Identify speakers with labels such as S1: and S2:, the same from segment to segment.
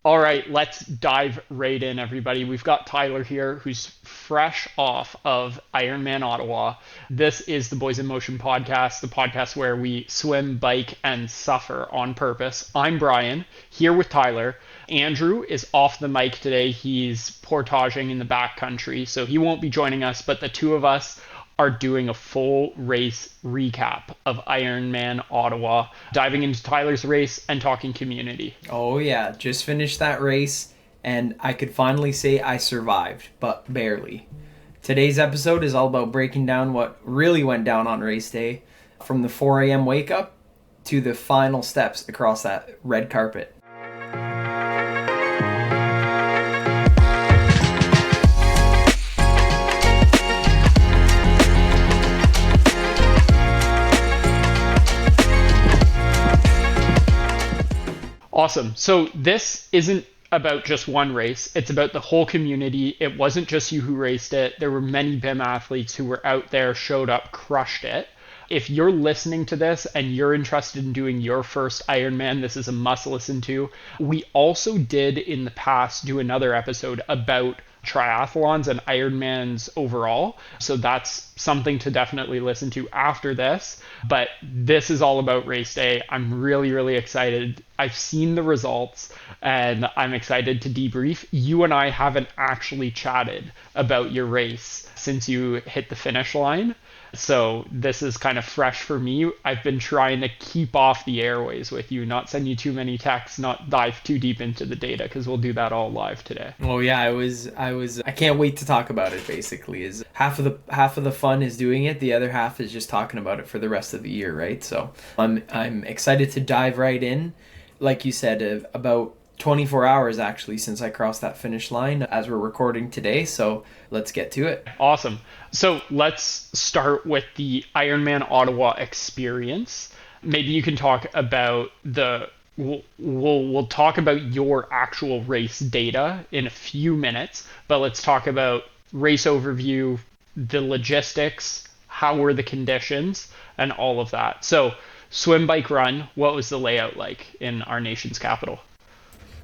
S1: All right, let's dive right in, everybody. We've got Tyler here, who's fresh off of Ironman Ottawa. This is the Boys in Motion podcast, the podcast where we swim, bike, and suffer on purpose. I'm Brian, here with Tyler. Andrew is off the mic today. He's portaging in the backcountry, so he won't be joining us, but the two of us are doing a full race recap of Ironman Ottawa, diving into Tyler's race and talking community.
S2: Oh yeah, just finished that race and I could finally say I survived, but barely. Today's episode is all about breaking down what really went down on race day, from the 4 a.m. wake up to the final steps across that red carpet.
S1: Awesome. So this isn't about just one race. It's about the whole community. It wasn't just you who raced it. There were many BIM athletes who were out there, showed up, crushed it. If you're listening to this and you're interested in doing your first Ironman, this is a must listen to. We also did in the past do another episode about triathlons and Ironmans overall. So that's something to definitely listen to after this. But this is all about race day. I'm really, really excited. I've seen the results and I'm excited to debrief. You and I haven't actually chatted about your race since you hit the finish line. So this is kind of fresh for me. I've been trying to keep off the airways with you, not send you too many texts, not dive too deep into the data, because we'll do that all live today.
S2: Oh yeah, I can't wait to talk about it. Basically, is half of the fun is doing it, the other half is just talking about it for the rest of the year, right? So I'm excited to dive right in. Like you said, about 24 hours actually since I crossed that finish line as we're recording today. So let's get to it.
S1: Awesome. So let's start with the Ironman Ottawa experience. Maybe you can talk about we'll talk about your actual race data in a few minutes, but let's talk about race overview, the logistics, how were the conditions, and all of that. So swim, bike, run, what was the layout like in our nation's capital?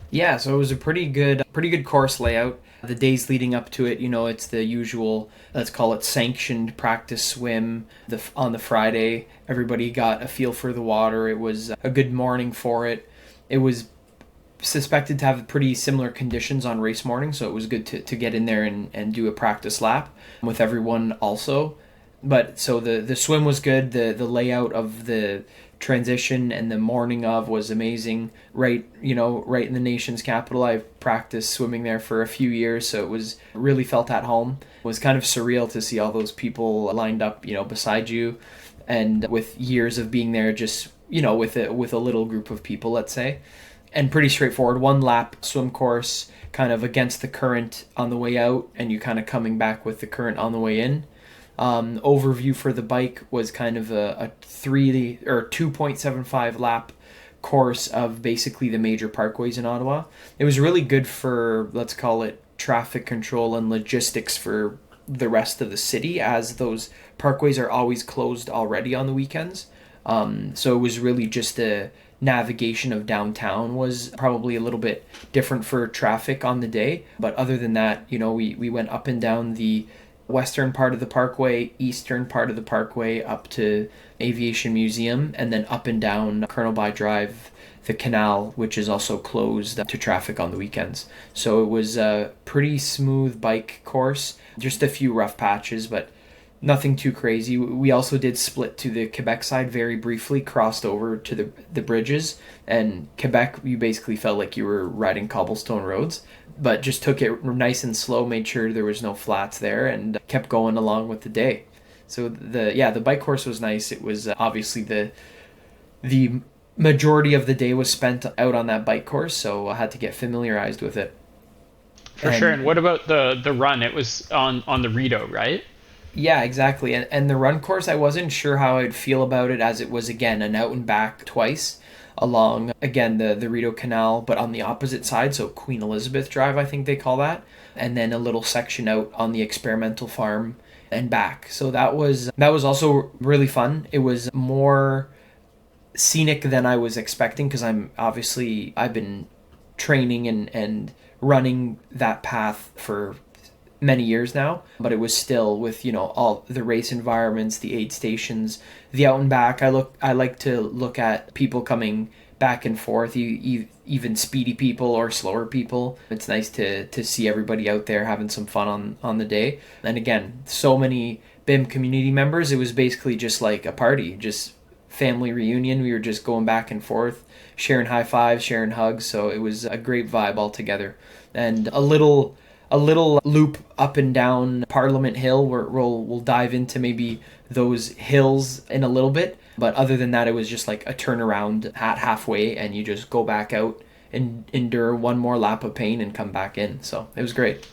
S2: Yeah, so it was a pretty good course layout. The days leading up to it, it's the usual, let's call it sanctioned practice swim. On the Friday, everybody got a feel for the water. It was a good morning for it. It was suspected to have pretty similar conditions on race morning, so it was good to get in there and do a practice lap with everyone also. But so the swim was good. The layout of the transition and the morning of was amazing. Right in the nation's capital. I've practiced swimming there for a few years, so it was really felt at home. It was kind of surreal to see all those people lined up, beside you, and with years of being there, just with a little group of people, let's say. And pretty straightforward, one lap swim course, kind of against the current on the way out, and you kind of coming back with the current on the way in. Overview for the bike was kind of a 2.75 lap course of basically the major parkways in Ottawa. It was really good for, let's call it, traffic control and logistics for the rest of the city, as those parkways are always closed already on the weekends. So it was really just a navigation of downtown was probably a little bit different for traffic on the day. But other than that, we went up and down the western part of the parkway, eastern part of the parkway up to Aviation Museum, and then up and down Colonel By Drive, the canal, which is also closed to traffic on the weekends. So it was a pretty smooth bike course, just a few rough patches, but nothing too crazy. We also did split to the Quebec side very briefly, crossed over to the bridges, and Quebec, you basically felt like you were riding cobblestone roads, but just took it nice and slow, made sure there was no flats there, and kept going along with the day. So the bike course was nice. It was obviously the majority of the day was spent out on that bike course, so I had to get familiarized with it.
S1: For sure. And what about the run? It was on the Rideau, right?
S2: Yeah, exactly. And the run course, I wasn't sure how I'd feel about it, as it was, again, an out and back twice along, again, the Rideau Canal, but on the opposite side, so Queen Elizabeth Drive, I think they call that, and then a little section out on the experimental farm and back. So that was also really fun. It was more scenic than I was expecting, because I've been training and running that path for many years now, but it was still with, all the race environments, the aid stations, the out and back. I like to look at people coming back and forth, even speedy people or slower people. It's nice to see everybody out there having some fun on the day. And again, so many BIM community members, it was basically just like a party, just family reunion. We were just going back and forth, sharing high fives, sharing hugs. So it was a great vibe altogether. And a little loop up and down Parliament Hill where we'll dive into maybe those hills in a little bit. But other than that, it was just like a turnaround at halfway, and you just go back out and endure one more lap of pain and come back in. So it was great.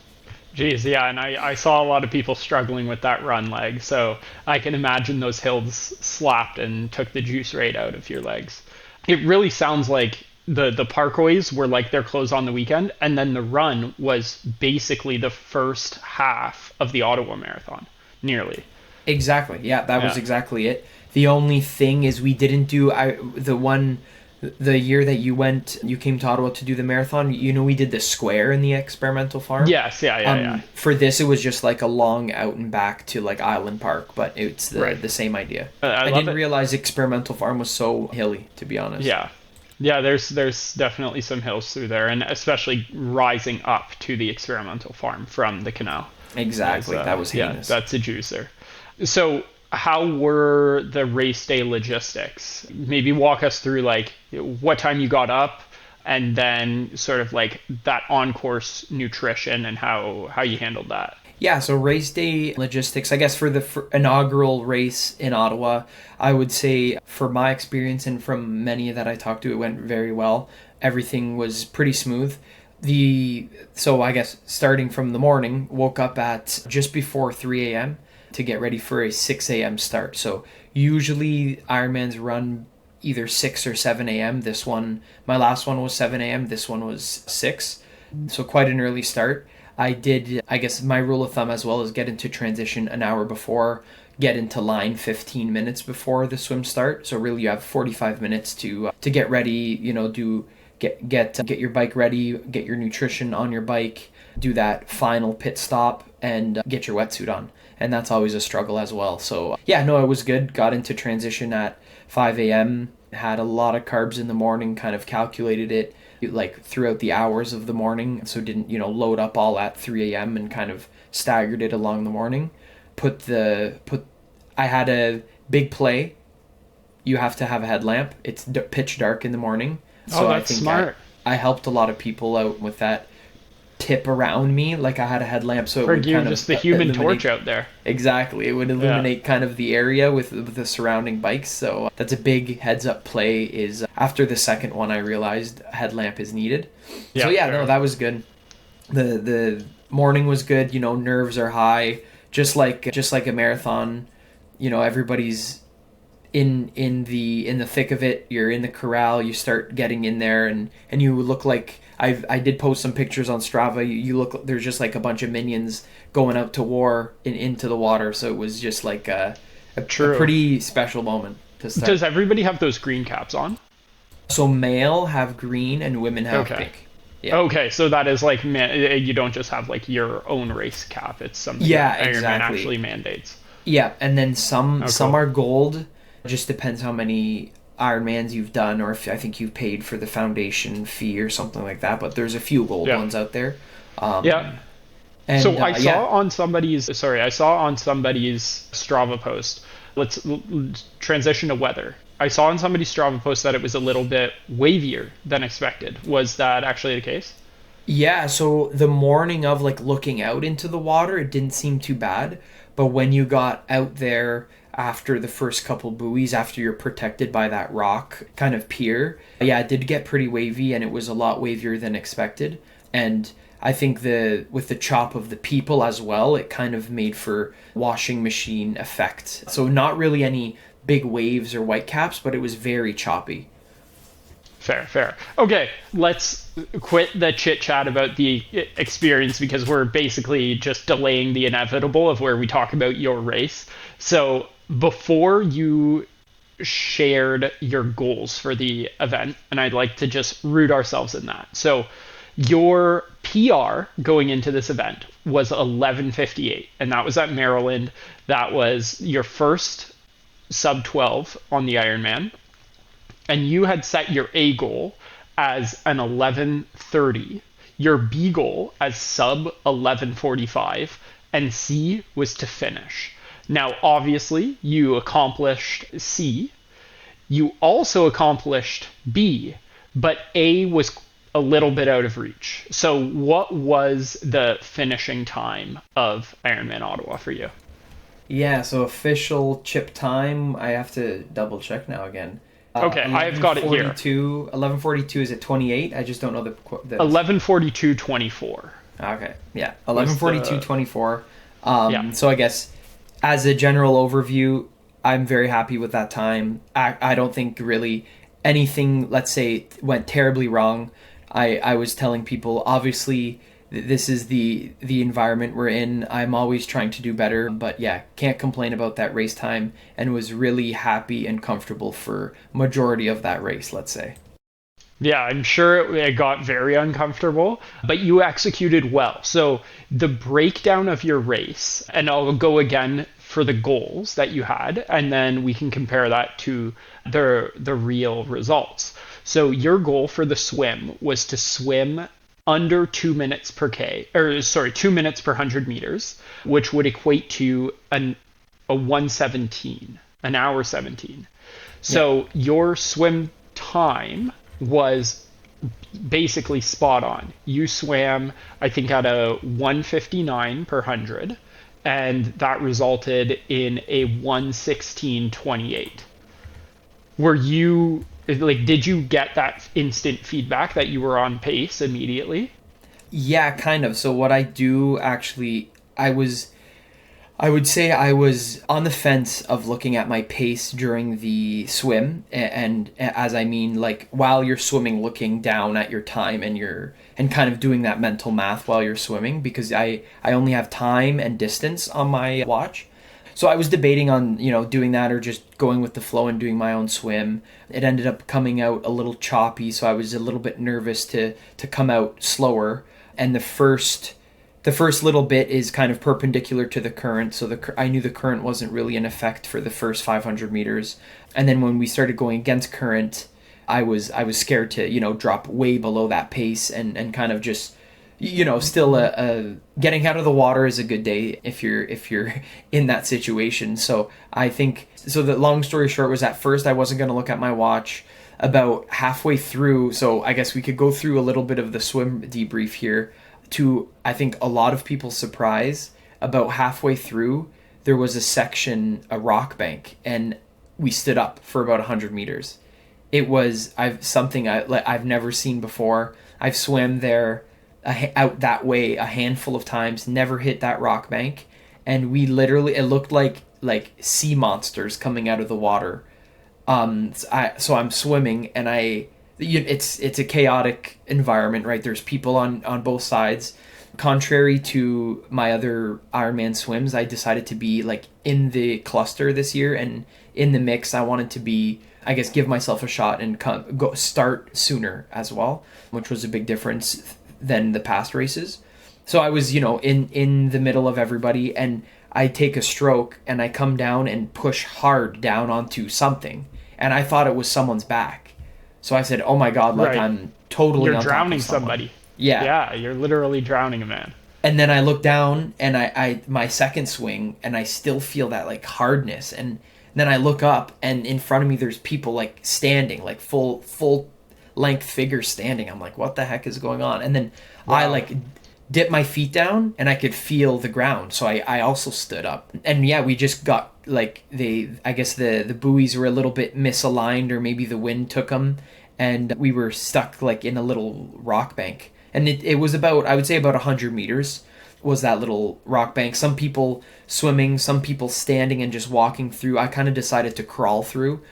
S1: Geez, yeah, and I saw a lot of people struggling with that run leg, so I can imagine those hills slapped and took the juice right out of your legs. It really sounds like the parkways were like they're closed on the weekend, and then the run was basically the first half of the Ottawa Marathon, nearly.
S2: Exactly. Yeah, that was exactly it. The only thing is we didn't do the year that you came to Ottawa to do the marathon, we did the square in the experimental farm.
S1: Yes, yeah.
S2: For this, it was just like a long out and back to like Island Park, but it's the same idea. I didn't realize experimental farm was so hilly, to be honest.
S1: Yeah, there's definitely some hills through there, and especially rising up to the experimental farm from the canal.
S2: Exactly, that was heinous.
S1: Yeah, that's a juicer. So how were the race day logistics? Maybe walk us through like what time you got up, and then sort of like that on-course nutrition and how you handled that.
S2: Yeah, so race day logistics, I guess for the inaugural race in Ottawa, I would say for my experience and from many that I talked to, it went very well. Everything was pretty smooth. So I guess starting from the morning, woke up at just before 3 a.m. to get ready for a 6 a.m. start. So usually Ironmans run either 6 or 7 a.m. My last one was 7 a.m. This one was 6. So quite an early start. I guess my rule of thumb as well is get into transition an hour before, get into line 15 minutes before the swim start. So really you have 45 minutes to get ready, get your bike ready, get your nutrition on your bike, do that final pit stop, and get your wetsuit on. And that's always a struggle as well. So yeah, no, it was good. Got into transition at 5 a.m., had a lot of carbs in the morning, kind of calculated it like throughout the hours of the morning. So didn't, load up all at 3 a.m. and kind of staggered it along the morning. I had a big play. You have to have a headlamp. It's pitch dark in the morning. So
S1: that's
S2: I think
S1: smart.
S2: I helped a lot of people out with that tip around me. Like I had a headlamp, so it would
S1: you
S2: kind
S1: just
S2: of
S1: the human
S2: illuminate,
S1: torch out there.
S2: Exactly, it would illuminate kind of the area with the surrounding bikes. So that's a big heads up play. Is after the second one, I realized a headlamp is needed.
S1: Yeah,
S2: so yeah,
S1: sure.
S2: no, that was good. The morning was good. Nerves are high, just like a marathon. Everybody's in the thick of it. You're in the corral. You start getting in there, and you look like I did post some pictures on Strava. You look, there's just like a bunch of minions going out to war into the water. So it was just like a pretty special moment to start.
S1: Does everybody have those green caps on?
S2: So male have green and women have pink. Yeah.
S1: Okay, so that is like you don't just have like your own race cap. It's something that Ironman actually mandates.
S2: Yeah, and then some are gold. Just depends how many Ironmans you've done, or if I think you've paid for the foundation fee or something like that. But there's a few gold ones out there.
S1: And, so I saw on somebody's Strava post. Let's transition to weather. I saw on somebody's Strava post that it was a little bit wavier than expected. Was that actually the case?
S2: Yeah, so the morning of like looking out into the water, it didn't seem too bad. But when you got out there after the first couple buoys, after you're protected by that rock kind of pier, it did get pretty wavy, and it was a lot wavier than expected. And I think with the chop of the people as well, it kind of made for washing machine effect. So not really any big waves or white caps, but it was very choppy.
S1: Fair. Okay, let's quit the chit chat about the experience, because we're basically just delaying the inevitable of where we talk about your race. So before you shared your goals for the event, and I'd like to just root ourselves in that. So your PR going into this event was 11:58, and that was at Maryland. That was your first sub 12 on the Ironman, and you had set your A goal as an 11:30, your B goal as sub 11:45, and C was to finish. Now, obviously, you accomplished C. You also accomplished B, but A was a little bit out of reach. So, what was the finishing time of Ironman Ottawa for you?
S2: Yeah, so official chip time, I have to double check now again.
S1: Okay, I've got it here.
S2: 11:42 is at 28. I just don't know the
S1: 11:42:24.
S2: Okay, yeah, 11:42:24.
S1: Yeah.
S2: So I guess as a general overview, I'm very happy with that time. I don't think really anything, let's say, went terribly wrong. I was telling people, obviously, this is the environment we're in. I'm always trying to do better, but yeah, can't complain about that race time, and was really happy and comfortable for majority of that race, let's say.
S1: Yeah, I'm sure it got very uncomfortable, but you executed well. So the breakdown of your race, and I'll go again for the goals that you had, and then we can compare that to the real results. So your goal for the swim was to swim under 2 minutes per K, or sorry, 2 minutes per 100 meters, which would equate to a 1:17, an hour 17. So your swim time was basically spot on. You swam, I think, at a 1:59 per 100, and that resulted in a 1:16:28. Were you like, did you get that instant feedback that you were on pace immediately?
S2: Yeah, kind of. So what I do actually, I would say I was on the fence of looking at my pace during the swim, and as I mean, like while you're swimming, looking down at your time, and kind of doing that mental math while you're swimming, because I only have time and distance on my watch. So I was debating on, doing that or just going with the flow and doing my own swim. It ended up coming out a little choppy, so I was a little bit nervous to come out slower. And the first little bit is kind of perpendicular to the current, so I knew the current wasn't really in effect for the first 500 meters. And then when we started going against current, I was scared to drop way below that pace, and kind of just still getting out of the water is a good day if you're in that situation. So I think, so the long story short was, at first I wasn't going to look at my watch. About halfway through, so I guess we could go through a little bit of the swim debrief here. To, I think, a lot of people's surprise, about halfway through there was a rock bank, and we stood up for about 100 meters. It was something I've never seen before. I've swam there out that way a handful of times, never hit that rock bank, and we literally, it looked like sea monsters coming out of the water. So I'm swimming, and it's a chaotic environment, right? There's people on both sides. Contrary to my other Ironman swims, I decided to be like in the cluster this year and in the mix. I wanted to be, I guess, give myself a shot and go start sooner as well, which was a big difference than the past races. So I was, in the middle of everybody, and I take a stroke and I come down and push hard down onto something, and I thought it was someone's back. So I said, "Oh my God!" Like, right. I'm totally
S1: You're
S2: on
S1: drowning
S2: top of
S1: somebody.
S2: Yeah,
S1: yeah, you're literally drowning a man.
S2: And then I look down, and I my second swing, and I still feel that like hardness, and then I look up, and in front of me there's people like standing, like full length figures standing. I'm like, what the heck is going on? And then wow. I like dip my feet down, and I could feel the ground, so I also stood up. And yeah, we just got like I guess the buoys were a little bit misaligned, or maybe the wind took them, and we were stuck like in a little rock bank. And it was about, I would say about 100 meters was that little rock bank. Some people swimming, some people standing and just walking through. I kind of decided to crawl through.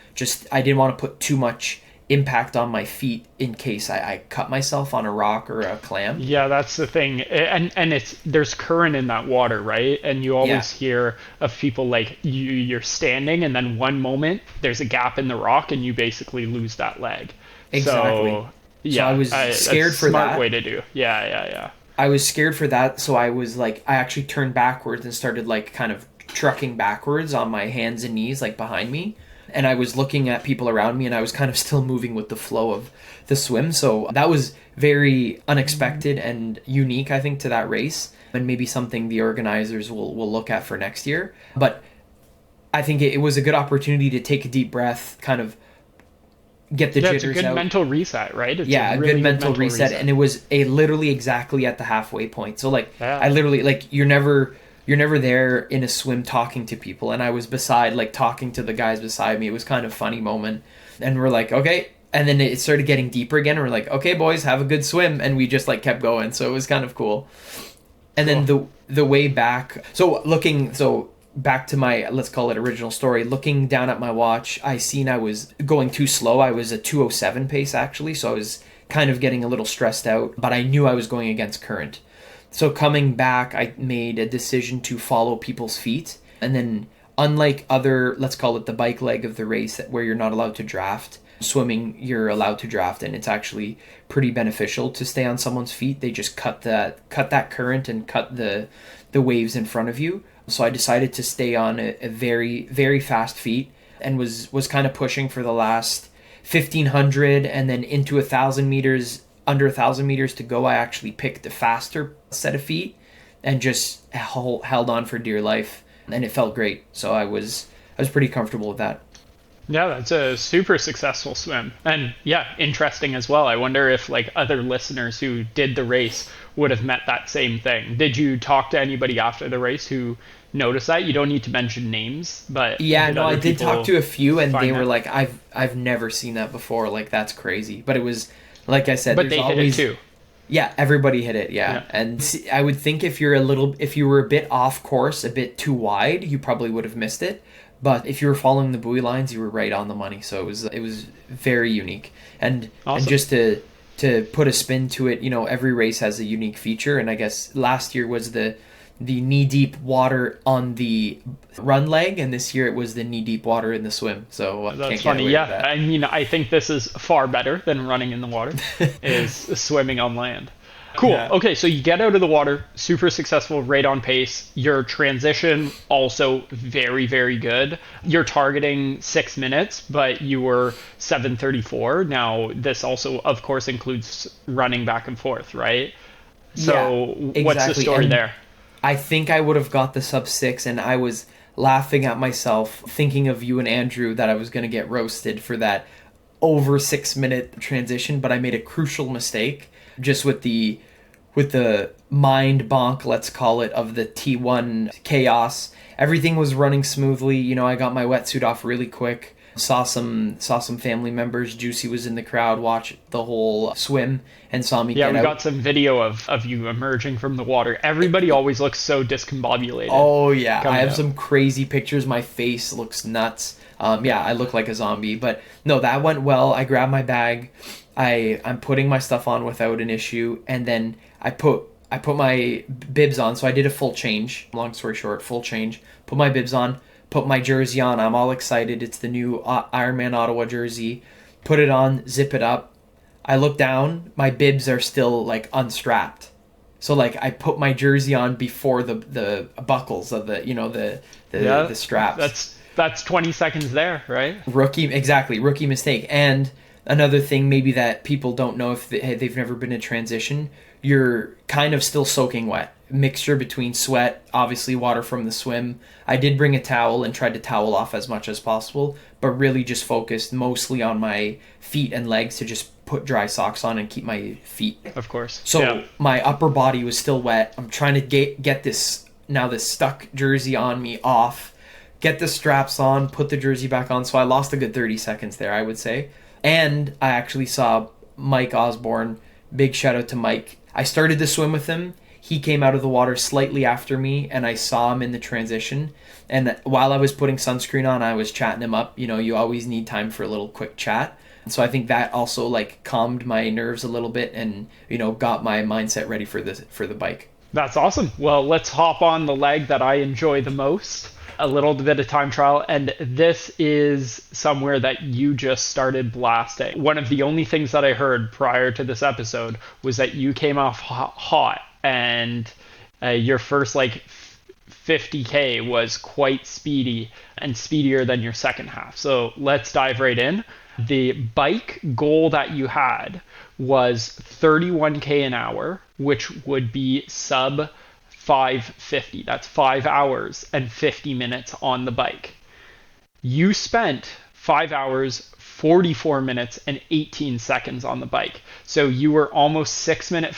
S2: I didn't want to put too much impact on my feet in case I cut myself on a rock or a clam.
S1: Yeah, that's the thing. And it's there's current in that water, right? And you
S2: Yeah,
S1: always hear of people like you're standing and then one moment there's a gap in the rock and you basically lose that leg.
S2: exactly.
S1: So,
S2: So I
S1: yeah,
S2: was
S1: that's a
S2: scared for
S1: smart
S2: that.
S1: way to do. Yeah, yeah, yeah.
S2: I was scared for that, so I was like, I actually turned backwards and started like kind of trucking backwards on my hands and knees, like behind me. And I was looking at people around me, and I was kind of still moving with the flow of the swim. So that was very unexpected and unique, I think, to that race, and maybe something the organizers will look at for next year. But I think it was a good opportunity to take a deep breath, kind of get the
S1: Yeah, it's a
S2: jitters
S1: good
S2: out.
S1: mental reset, right? It's a
S2: Yeah, a good
S1: really good
S2: mental
S1: mental
S2: reset,
S1: reset.
S2: and it was a literally exactly at the halfway point. So like
S1: Yeah.
S2: I literally like you're never there in a swim talking to people, and I was beside like talking to the guys beside me. It was kind of funny moment, and we're like, okay, and then it started getting deeper again, and we're like, okay, boys, have a good swim, and we just like kept going. So it was kind of cool. And then
S1: Cool.
S2: the way back, so back to my, let's call it, original story, looking down at my watch, I seen I was going too slow. I was a 207 pace actually, so I was kind of getting a little stressed out, but I knew I was going against current. So coming back, I made a decision to follow people's feet, and then unlike other, let's call it the bike leg of the race where you're not allowed to draft, swimming you're allowed to draft, and it's actually pretty beneficial to stay on someone's feet. They just cut that current and cut the waves in front of you. So I decided to stay on a very very fast feet, and was kind of pushing for the last 1500 and then into 1,000 meters. Under 1,000 meters to go, I actually picked a faster set of feet and just held on for dear life, and it felt great. So I was pretty comfortable with that.
S1: Yeah, that's a super successful swim. And yeah, interesting as well. I wonder if like other listeners who did the race would have met that same thing. Did you talk to anybody after the race who noticed that? You don't need to mention names, but
S2: Yeah,
S1: did
S2: no, I
S1: other
S2: did talk
S1: people
S2: to a few, and they
S1: find
S2: were
S1: that?
S2: like, I've never seen that before. Like that's crazy. But it was, like I said,
S1: But
S2: there's
S1: they hit it
S2: always,
S1: too.
S2: yeah, everybody hit it, yeah.
S1: Yeah.
S2: And I would think if you were a bit off course, a bit too wide, you probably would have missed it. But if you were following the buoy lines, you were right on the money. So it was very unique. And
S1: Awesome.
S2: just to put a spin to it, every race has a unique feature. And I guess last year was the knee deep water on the run leg, and this year it was the knee deep water in the swim. So
S1: That's
S2: can't get
S1: funny.
S2: away with
S1: Yeah,
S2: that.
S1: I mean, I think this is far better than running in the water, is swimming on land. Cool.
S2: Yeah.
S1: Okay, so you get out of the water, super successful, right on pace. Your transition also very, very good. You're targeting 6 minutes, but you were 7:34. Now, this also, of course, includes running back and forth, right?
S2: Yeah,
S1: So, what's the
S2: exactly.
S1: story
S2: And
S1: there?
S2: I think I would have got the sub six, and I was laughing at myself, thinking of you and Andrew, that I was going to get roasted for that over 6 minute transition, but I made a crucial mistake just with the mind bonk, let's call it, of the T1 chaos. Everything was running smoothly. I got my wetsuit off really quick. Saw some family members. Juicy was in the crowd, watched the whole swim, and saw me
S1: Yeah,
S2: get
S1: we
S2: out.
S1: got some video of you emerging from the water. Everybody always looks so discombobulated
S2: Oh yeah, I
S1: coming
S2: have
S1: out.
S2: some crazy pictures. My face looks nuts. Yeah, I look like a zombie. But no, that went well. I grabbed my bag. I'm putting my stuff on without an issue, and then I put my bibs on. So I did a full change. Long story short, full change. Put my bibs on. Put my jersey on. I'm all excited. It's the new Ironman Ottawa jersey. Put it on. Zip it up. I look down. My bibs are still like unstrapped. So like I put my jersey on before the buckles of the
S1: Yeah,
S2: straps.
S1: that's 20 seconds there, right?
S2: Rookie mistake. And another thing maybe that people don't know if they've never been in transition, you're kind of still soaking wet. Mixture between sweat, obviously water from the swim. I did bring a towel and tried to towel off as much as possible, but really just focused mostly on my feet and legs to just put dry socks on and keep my feet.
S1: Of course.
S2: So
S1: Yeah.
S2: my upper body was still wet. I'm trying to get this stuck jersey on me off, get the straps on, put the jersey back on. So I lost a good 30 seconds there, I would say. And I actually saw Mike Osborne. Big shout out to Mike. I started to swim with him. He came out of the water slightly after me, and I saw him in the transition. And while I was putting sunscreen on, I was chatting him up. You always need time for a little quick chat. So I think that also like calmed my nerves a little bit and, got my mindset ready for the bike.
S1: That's awesome. Well, let's hop on the leg that I enjoy the most. A little bit of time trial, and this is somewhere that you just started blasting. One of the only things that I heard prior to this episode was that you came off hot, and your first like 50K was quite speedy and speedier than your second half. So let's dive right in. The bike goal that you had was 31K an hour, which would be sub 550. That's 5 hours and 50 minutes on the bike. You spent 5 hours, 44 minutes, and 18 seconds on the bike. So you were almost 6 minutes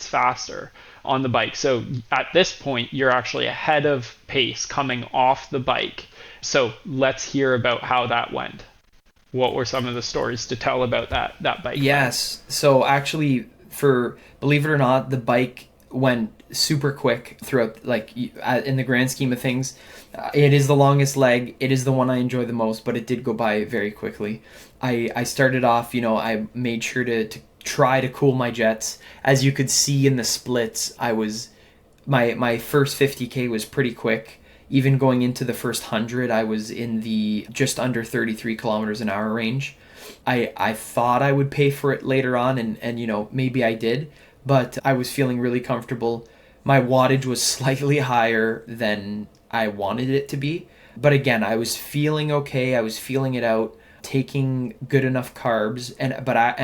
S1: faster on the bike. So at this point, you're actually ahead of pace coming off the bike. So let's hear about how that went. What were some of the stories to tell about that bike?
S2: Yes. So actually, believe it or not, the bike went super quick throughout, like in the grand scheme of things. It is the longest leg. It is the one I enjoy the most, but it did go by very quickly. I started off, I made sure to try to cool my jets. As you could see in the splits, my first 50K was pretty quick. Even going into the first 100, I was in the just under 33 kilometers an hour range. I thought I would pay for it later on, and maybe I did, but I was feeling really comfortable. My wattage was slightly higher than I wanted it to be. But again, I was feeling okay. I was feeling it out, taking good enough carbs, and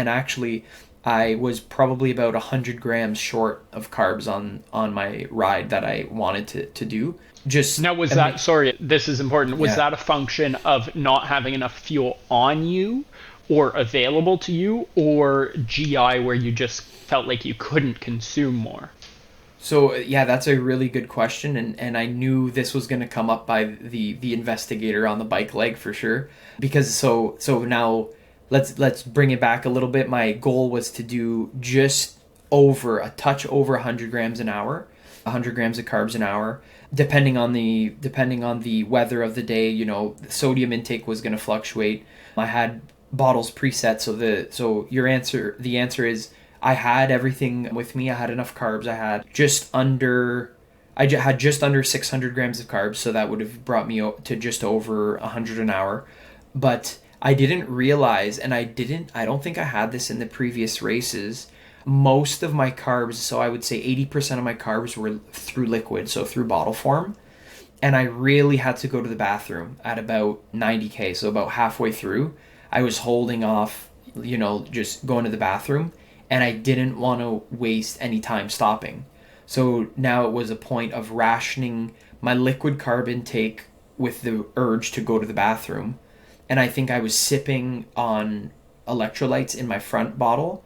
S2: actually I was probably about 100 grams short of carbs on my ride that I wanted to do. Just
S1: now, was that, sorry, this is important, was
S2: Yeah.
S1: that a function of not having enough fuel on you or available to you, or GI where you just felt like you couldn't consume more?
S2: So yeah, that's a really good question, and I knew this was going to come up by the investigator on the bike leg for sure. Because so now let's bring it back a little bit. My goal was to do just a touch over 100 grams an hour, 100 grams of carbs an hour, depending on the weather of the day. The sodium intake was going to fluctuate. I had bottles preset, the answer is I had everything with me. I had enough carbs. I had just under 600 grams of carbs, so that would have brought me to just over 100 an hour. But I didn't realize, and I don't think I had this in the previous races. Most of my carbs, so I would say 80% of my carbs were through liquid, so through bottle form. And I really had to go to the bathroom at about 90K, so about halfway through. I was holding off, just going to the bathroom, and I didn't want to waste any time stopping. So now it was a point of rationing my liquid carb intake with the urge to go to the bathroom. And I think I was sipping on electrolytes in my front bottle,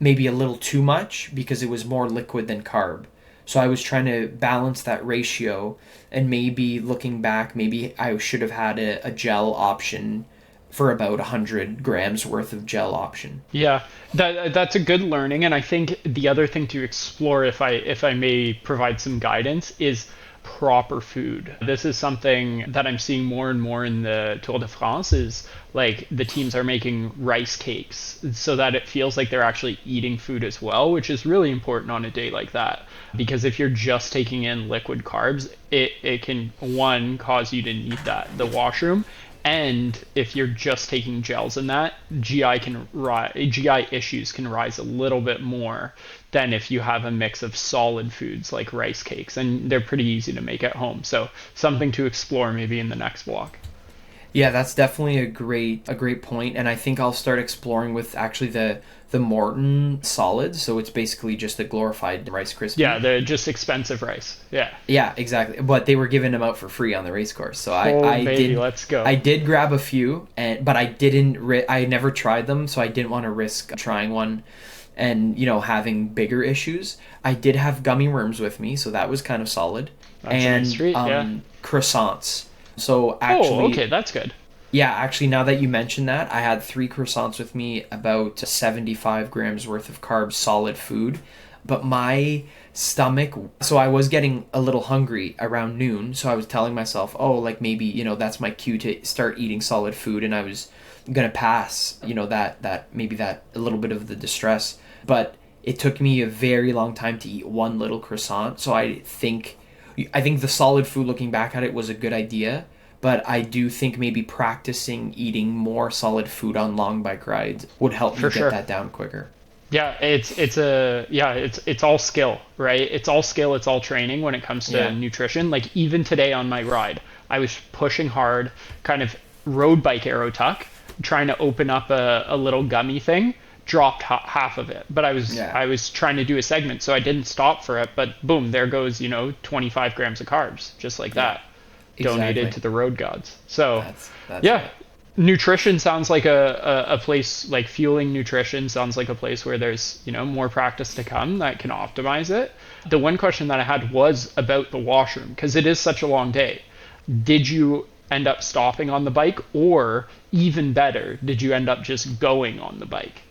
S2: maybe a little too much because it was more liquid than carb. So I was trying to balance that ratio, and maybe looking back, maybe I should have had a gel option for about 100 grams worth of gel option.
S1: Yeah, that's a good learning, and I think the other thing to explore, if I may provide some guidance, is proper food. This is something that I'm seeing more and more in the Tour de France, is like the teams are making rice cakes so that it feels like they're actually eating food as well, which is really important on a day like that. Because if you're just taking in liquid carbs, it can, one, cause you to need the washroom, and if you're just taking gels in that, GI issues can rise a little bit more than if you have a mix of solid foods like rice cakes, and they're pretty easy to make at home. So something to explore maybe in the next block.
S2: Yeah, that's definitely a great point, and I think I'll start exploring with actually the Morton solids. So it's basically just a glorified Rice Krispie.
S1: Yeah, they're just expensive rice. Yeah.
S2: Yeah, exactly. But they were giving them out for free on the race course, so
S1: Baby, let's go.
S2: I did grab a few, but I didn't. I never tried them, so I didn't want to risk trying one and having bigger issues. I did have gummy worms with me, so that was kind of solid.
S1: That's
S2: and
S1: a nice treat, yeah.
S2: Croissants. So actually,
S1: okay, that's good.
S2: Yeah, actually, now that you mention that, I had 3 croissants with me, about 75 grams worth of carbs, solid food. But my stomach, so I was getting a little hungry around noon. So I was telling myself, oh, like maybe, that's my cue to start eating solid food. And I was gonna pass, that maybe that a little bit of the distress. But it took me a very long time to eat one little croissant. So I think the solid food, looking back at it, was a good idea. But I do think maybe practicing eating more solid food on long bike rides would help me
S1: For
S2: get
S1: sure.
S2: that down quicker.
S1: Yeah, it's all skill, right? It's all skill, it's all training when it comes to
S2: Yeah.
S1: nutrition. Like even today on my ride, I was pushing hard, kind of road bike aero tuck, trying to open up a little gummy thing, dropped half of it. But I was
S2: Yeah.
S1: I was trying to do a segment, so I didn't stop for it, but boom, there goes, 25 grams of carbs, just like
S2: Yeah.
S1: that, donated
S2: Exactly.
S1: to the road gods. So,
S2: That's
S1: yeah,
S2: it.
S1: nutrition sounds like a place like fueling nutrition sounds like a place where there's more practice to come that can optimize it. The one question that I had was about the washroom because it is such a long day. Did you end up stopping on the bike, or even better, did you end up just going on the bike?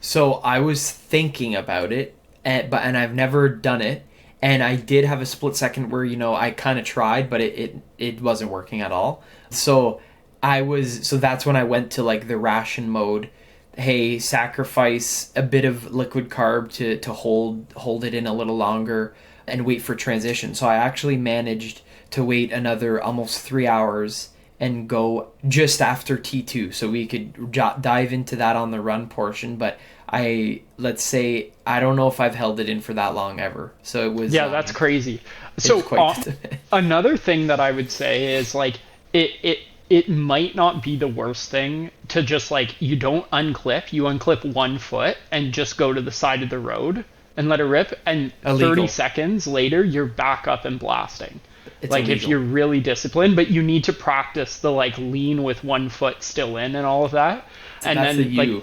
S2: So I was thinking about it, and I've never done it. And I did have a split second where I kind of tried, but it wasn't working at all. So that's when I went to like the ration mode. Hey, sacrifice a bit of liquid carb to hold it in a little longer and wait for transition. So I actually managed to wait another almost 3 hours and go just after T2, so we could dive into that on the run portion. But let's say I don't know if I've held it in for that long ever. So
S1: Yeah, that's crazy.
S2: it was
S1: So
S2: quite.
S1: another thing that I would say is like it might not be the worst thing to just like you unclip 1 foot and just go to the side of the road and let it rip, and 30
S2: Illegal.
S1: seconds later you're back up and blasting.
S2: It's
S1: Like if
S2: illegal.
S1: you're really disciplined, but you need to practice the like lean with 1 foot still in and all of that.
S2: So
S1: And
S2: that's the
S1: then like
S2: U.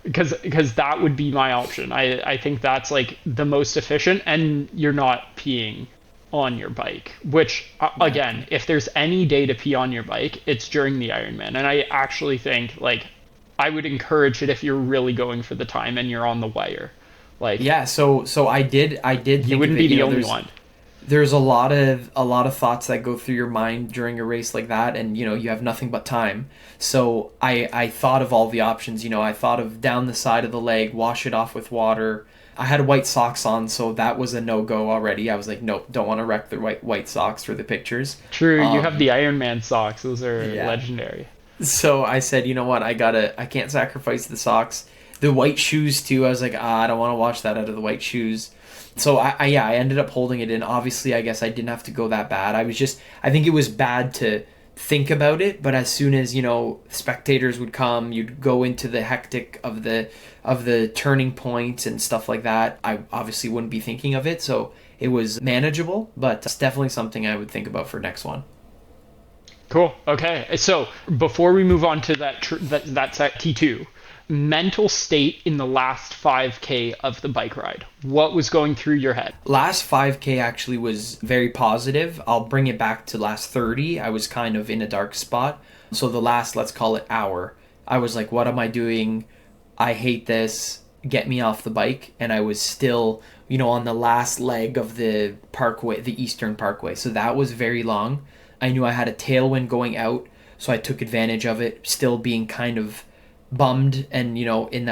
S1: because that would be my option. I think that's like the most efficient, and you're not peeing on your bike. Which again, if there's any day to pee on your bike, it's during the Ironman. And I actually think like I would encourage it if you're really going for the time and you're on the wire. Like
S2: Yeah. So I did
S1: you
S2: think of
S1: wouldn't
S2: it.
S1: be the only
S2: There's
S1: one.
S2: there's a lot of thoughts that go through your mind during a race like that, and you have nothing but time. So I thought of all the options. I thought of down the side of the leg, wash it off with water. I had white socks on, so that was a no-go already. I was like, nope, don't want to wreck the white socks for the pictures.
S1: True, you have
S2: um
S1: the Ironman socks. Those are
S2: yeah.
S1: legendary.
S2: So I said, you know what, I can't sacrifice the socks. The white shoes too, I was like, I don't want to wash that out of the white shoes. So I ended up holding it in. Obviously, I guess I didn't have to go that bad. I think it was bad to think about it, but as soon as, spectators would come, you'd go into the hectic of the turning points and stuff like that. I obviously wouldn't be thinking of it, so it was manageable, but it's definitely something I would think about for next one.
S1: Cool. Okay. So before we move on to that set T2, mental state in the last 5K of the bike ride. What was going through your head?
S2: Last 5K actually was very positive. I'll bring it back to last 30. I was kind of in a dark spot. So the last, let's call it hour, I was like, what am I doing? I hate this. Get me off the bike. And I was still, on the last leg of the parkway, the Eastern Parkway. So that was very long. I knew I had a tailwind going out, so I took advantage of it, still being kind of bummed and in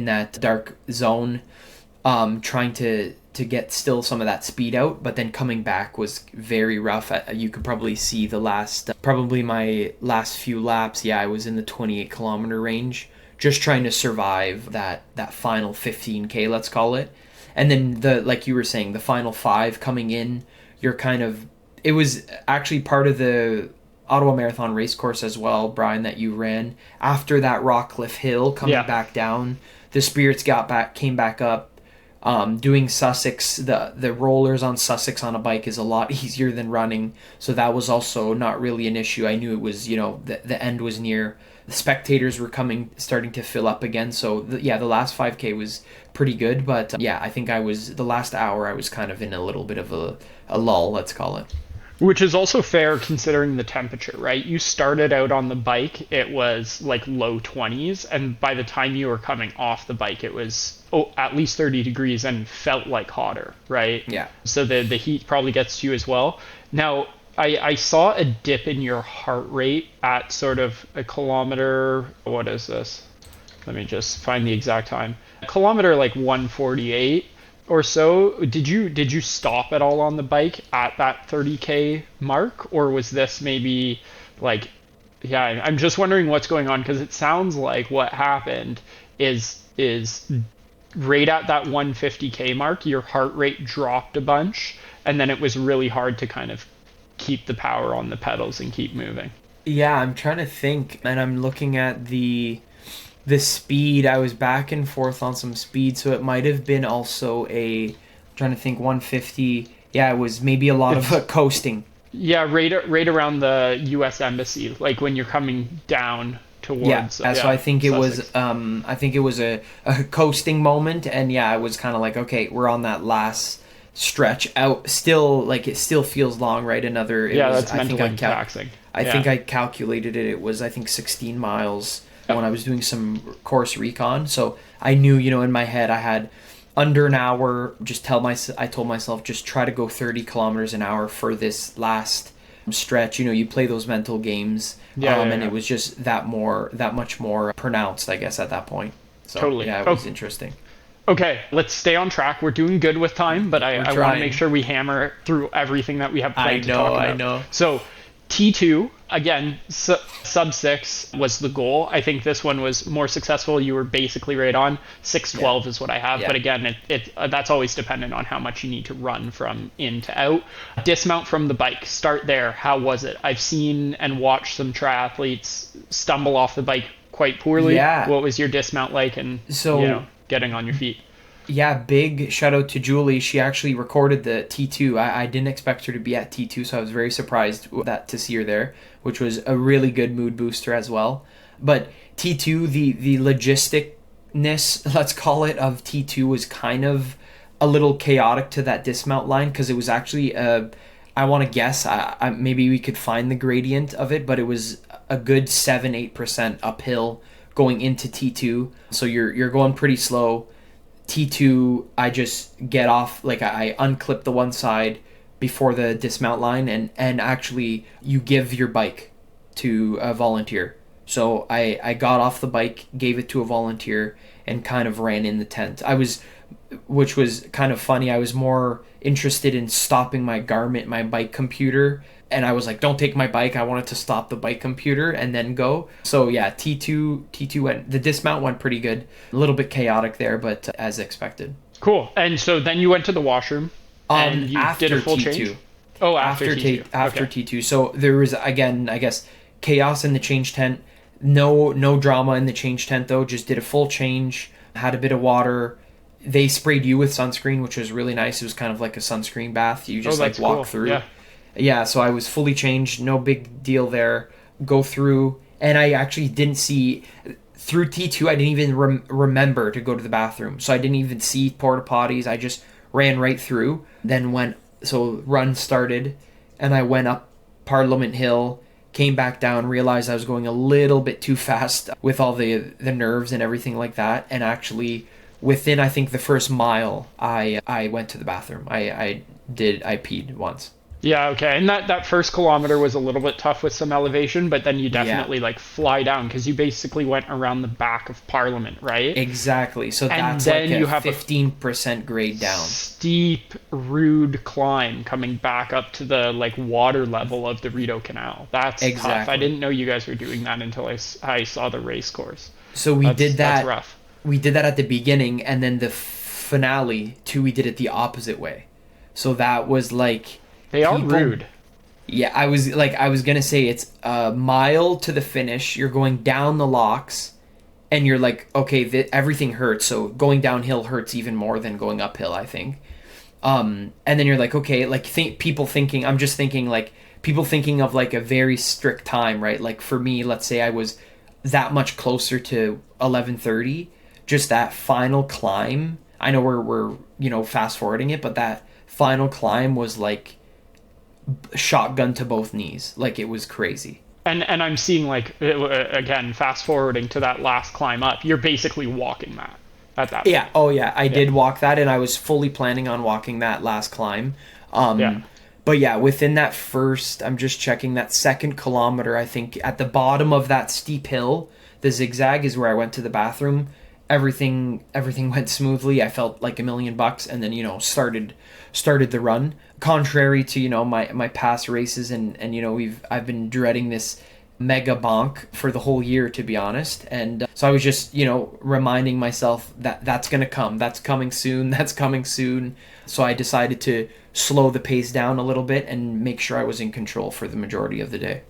S2: that dark zone, trying to get still some of that speed out, but then coming back was very rough. You could probably see probably my last few laps. Yeah, I was in the 28-kilometer range, just trying to survive that final 15K, let's call it. And then like you were saying, the final 5 coming in, you're kind of, it was actually part of the Ottawa Marathon race course as well, Brian, that you ran. After that Rockcliffe Hill coming
S1: Yeah.
S2: back down, the spirits came back up. Doing Sussex, the rollers on Sussex on a bike is a lot easier than running, so that was also not really an issue. I knew it was, the end was near. The spectators were starting to fill up again, so the last 5K was pretty good, but I think the last hour I was kind of in a little bit of a lull, let's call it.
S1: Which is also fair considering the temperature, right? You started out on the bike, it was like low 20s, and by the time you were coming off the bike, it was at least 30 degrees and felt like hotter, right?
S2: Yeah.
S1: So the heat probably gets to you as well. Now, I saw a dip in your heart rate at sort of a kilometer. What is this? Let me just find the exact time. Kilometer like 148 or so. Did you stop at all on the bike at that 30K mark, or was this maybe like, yeah, I'm just wondering what's going on because it sounds like what happened is right at that 150K mark, your heart rate dropped a bunch, and then it was really hard to kind of keep the power on the pedals and keep moving.
S2: Yeah, I'm trying to think, and I'm looking at the speed. I was back and forth on some speed, so it might have been also I'm trying to think, 150. Yeah, it was maybe a lot of
S1: It's
S2: coasting.
S1: Yeah, right around the U.S. embassy, like when you're coming down
S2: Yeah,
S1: towards
S2: so I think it was
S1: Sussex.
S2: a coasting moment, and yeah, I was kind of like, okay, we're on that last stretch out. Still, like it still feels long, right? Another, it
S1: Yeah,
S2: was
S1: that's mentally taxing.
S2: I think
S1: Yeah.
S2: I calculated it. It was, I think, 16 miles when
S1: Yep.
S2: I was doing some course recon. So I knew, in my head, I had under an hour. I told myself, just try to go 30 kilometers an hour for this last stretch. You play those mental games,
S1: Yeah, yeah,
S2: and it
S1: yeah.
S2: was just that much more pronounced, I guess, at that point. So
S1: Totally.
S2: yeah, it
S1: Oh,
S2: was interesting.
S1: okay, let's stay on track. We're doing good with time, but
S2: We're
S1: I want to make
S2: trying.
S1: sure we hammer through everything that we have
S2: I
S1: planned to
S2: know,
S1: talk
S2: I
S1: about.
S2: know.
S1: So, T2, again, sub 6 was the goal. I think this one was more successful. You were basically right on.
S2: Yeah,
S1: 6:12 is what I have,
S2: yeah.
S1: but again, that's always dependent on how much you need to run from in to out. Dismount from the bike. Start there. How was it? I've seen and watched some triathletes stumble off the bike quite poorly.
S2: Yeah.
S1: What was your dismount like and,
S2: So
S1: getting on your feet?
S2: yeah, big shout out to Julie. She actually recorded the T2. I didn't expect her to be at T2, so I was very surprised to see her there, which was a really good mood booster as well. But T2, the logisticness, let's call it, of T2 was kind of a little chaotic to that dismount line because it was actually I want to guess, maybe we could find the gradient of it, but it was a good 7-8% uphill going into T2. So you're going pretty slow. T2, I just get off, like I unclip the one side before the dismount line, and actually you give your bike to a volunteer. So I got off the bike, gave it to a volunteer, and kind of ran in the tent. Which was kind of funny. I was more interested in stopping my Garmin, my bike computer, and I was like, "Don't take my bike. I wanted to stop the bike computer and then go." So yeah, T2 went. The dismount went pretty good. A little bit chaotic there, but as expected.
S1: Cool. And so then you went to the washroom and you did a
S2: After
S1: full change?
S2: T2,
S1: Oh, after T2.
S2: after
S1: Okay.
S2: T2. So there was, again, I guess, chaos in the change tent. No drama in the change tent though. Just did a full change. Had a bit of water. They sprayed you with sunscreen, which was really nice. It was kind of like a sunscreen bath. You
S1: Oh,
S2: just like
S1: that's
S2: walk
S1: cool.
S2: through.
S1: Yeah.
S2: Yeah, so I was fully changed, no big deal there. Go through, and I actually didn't see through T2. I didn't even remember to go to the bathroom, so I didn't even see porta potties. I just ran right through. Then run started, and I went up Parliament Hill, came back down, realized I was going a little bit too fast with all the nerves and everything like that, and actually within, I think, the first mile, I went to the bathroom. I peed once.
S1: Yeah, okay. And that first kilometer was a little bit tough with some elevation, but then you
S2: Yeah.
S1: definitely like fly down because you basically went around the back of Parliament, right?
S2: Exactly. So
S1: And
S2: that's like
S1: then
S2: a
S1: you have a
S2: 15% grade down.
S1: steep, rude climb coming back up to the like water level of the Rideau Canal. That's tough. I
S2: Exactly.
S1: didn't know you guys were doing that until I saw the race course.
S2: So
S1: That's rough.
S2: we did that at the beginning, and then the finale too, we did it the opposite way. So that was like
S1: They are
S2: people.
S1: rude.
S2: Yeah, I was gonna say it's a mile to the finish. You're going down the locks, and you're like, okay, everything hurts. So going downhill hurts even more than going uphill, I think. And then you're like, okay, like I'm just thinking like people thinking of like a very strict time, right? Like for me, let's say I was that much closer to 11:30, just that final climb. I know we're fast forwarding it, but that final climb was like shotgun to both knees. Like it was crazy.
S1: And I'm seeing like again fast forwarding to that last climb up. You're basically walking that at that
S2: Yeah.
S1: point.
S2: Oh yeah. I
S1: Yeah.
S2: did walk that, and I was fully planning on walking that last climb.
S1: Yeah.
S2: But yeah, within that first, I'm just checking that second kilometer, I think at the bottom of that steep hill, the zigzag is where I went to the bathroom. Everything went smoothly. I felt like $1,000,000, and then started the run. Contrary to my past races, and I've been dreading this mega bonk for the whole year, to be honest. And so I was just reminding myself that that's gonna come, that's coming soon, that's coming soon. So I decided to slow the pace down a little bit and make sure I was in control for the majority of the day.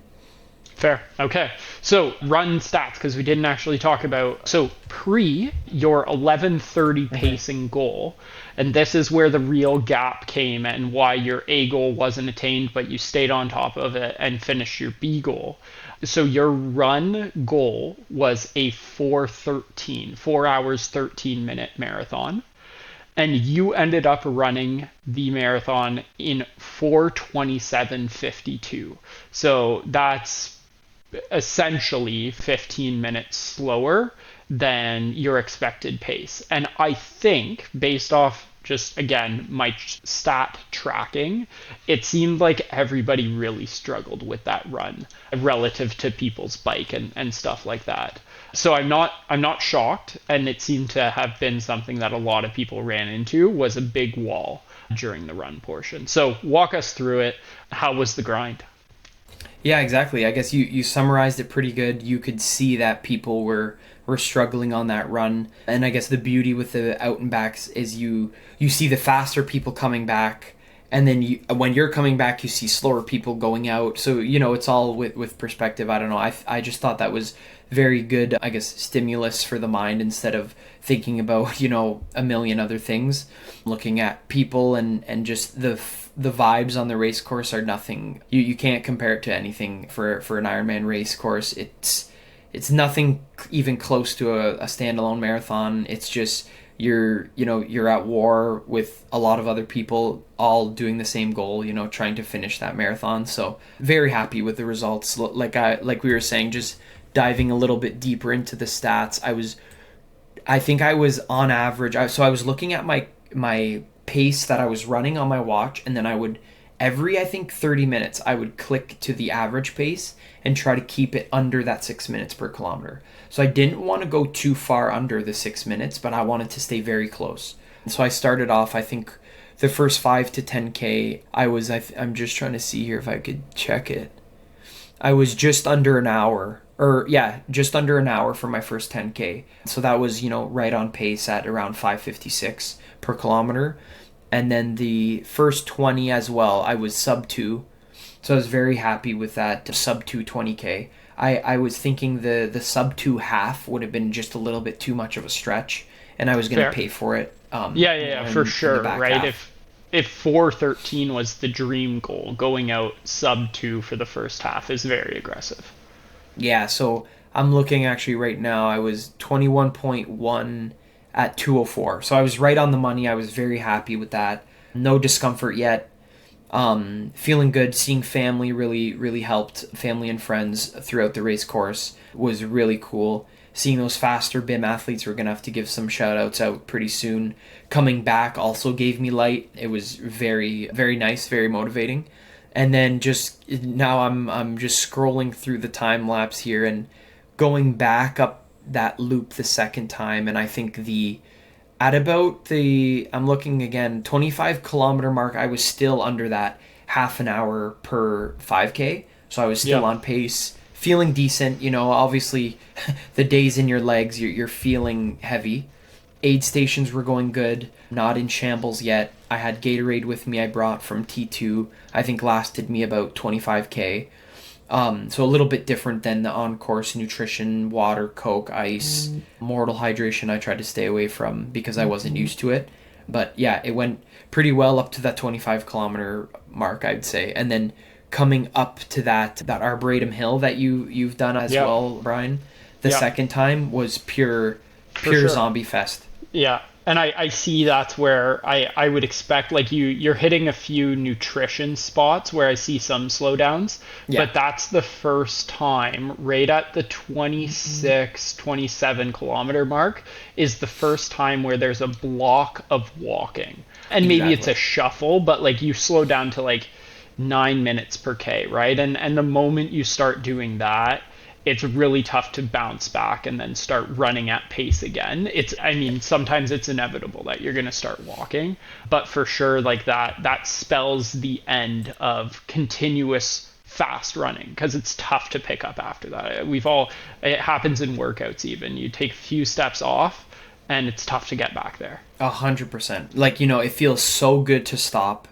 S1: Fair. Okay. So run stats, because we didn't actually talk about. So pre your 11:30 pacing goal, and this is where the real gap came and why your A goal wasn't attained, but you stayed on top of it and finished your B goal. So your run goal was a 4:13, 4 hours 13-minute marathon, and you ended up running the marathon in 4:27:52. So that's essentially 15 minutes slower than your expected pace. And I think, based off just again my stat tracking, it seemed like everybody really struggled with that run relative to people's bike and stuff like that. So I'm not shocked, and it seemed to have been something that a lot of people ran into, was a big wall during the run portion. So walk us through it. How was the grind?
S2: Yeah, exactly. I guess you summarized it pretty good. You could see that people were struggling on that run. And I guess the beauty with the out and backs is you see the faster people coming back, and then when you're coming back you see slower people going out. So, it's all with perspective. I don't know. I just thought that was very good, I guess, stimulus for the mind instead of thinking about, a million other things. Looking at people and just the vibes on the race course are nothing. You can't compare it to anything for an Ironman race course. It's nothing even close to a standalone marathon. It's just you're at war with a lot of other people all doing the same goal, trying to finish that marathon. So very happy with the results. Like we were saying, just diving a little bit deeper into the stats, I think I was on average. So I was looking at my pace that I was running on my watch, and then I would every, I think, 30 minutes I would click to the average pace and try to keep it under that 6 minutes per kilometer. So I didn't want to go too far under the 6 minutes, but I wanted to stay very close. And so I started off, I think the first 5 to 10K, I'm just trying to see here if I could check it. I was just under an hour, or yeah, just under an hour for my first 10K. So that was, right on pace at around 5:56 per kilometer. And then the first 20 as well, I was sub 2. So I was very happy with that sub 2 20K. I was thinking the sub 2 half would have been just a little bit too much of a stretch, and I was going to pay for it.
S1: Yeah, for sure, right?
S2: Half.
S1: If 4:13 was the dream goal, going out sub 2 for the first half is very aggressive.
S2: Yeah, so I'm looking actually right now. I was 21.1 at 2:04. So I was right on the money. I was very happy with that. No discomfort yet. Feeling good. Seeing family really helped. Family and friends throughout the race course was really cool. Seeing those faster BIM athletes, we're going to have to give some shout outs out pretty soon. Coming back also gave me light. It was very, very nice, very motivating. And then just now I'm just scrolling through the time lapse here and going back up that loop the second time, and I think I'm looking again, 25 kilometer mark, I was still under that half an hour per 5K. So I was still on pace, feeling decent. Obviously the days in your legs, you're feeling heavy. Aid stations were going good, not in shambles yet. I had Gatorade with me I brought from T2, I think lasted me about 25K. So a little bit different than the on-course nutrition, water, Coke, ice, mortal hydration I tried to stay away from because I wasn't used to it. But yeah, it went pretty well up to that 25 kilometer mark, I'd say. And then coming up to that Arboretum Hill that you've done as well, Brian, the second time was pure zombie fest.
S1: Yeah. And I see that's where I would expect, like, you're hitting a few nutrition spots where I see some slowdowns, but that's the first time right at the 26, 27 kilometer mark is the first time where there's a block of walking. And maybe it's a shuffle, but like you slow down to like 9 minutes per K, right? And the moment you start doing that, it's really tough to bounce back and then start running at pace again. I mean, sometimes it's inevitable that you're going to start walking, but for sure, like that spells the end of continuous fast running because it's tough to pick up after that. It happens in workouts even. You take a few steps off and it's tough to get back there.
S2: 100%. Like, it feels so good to stop,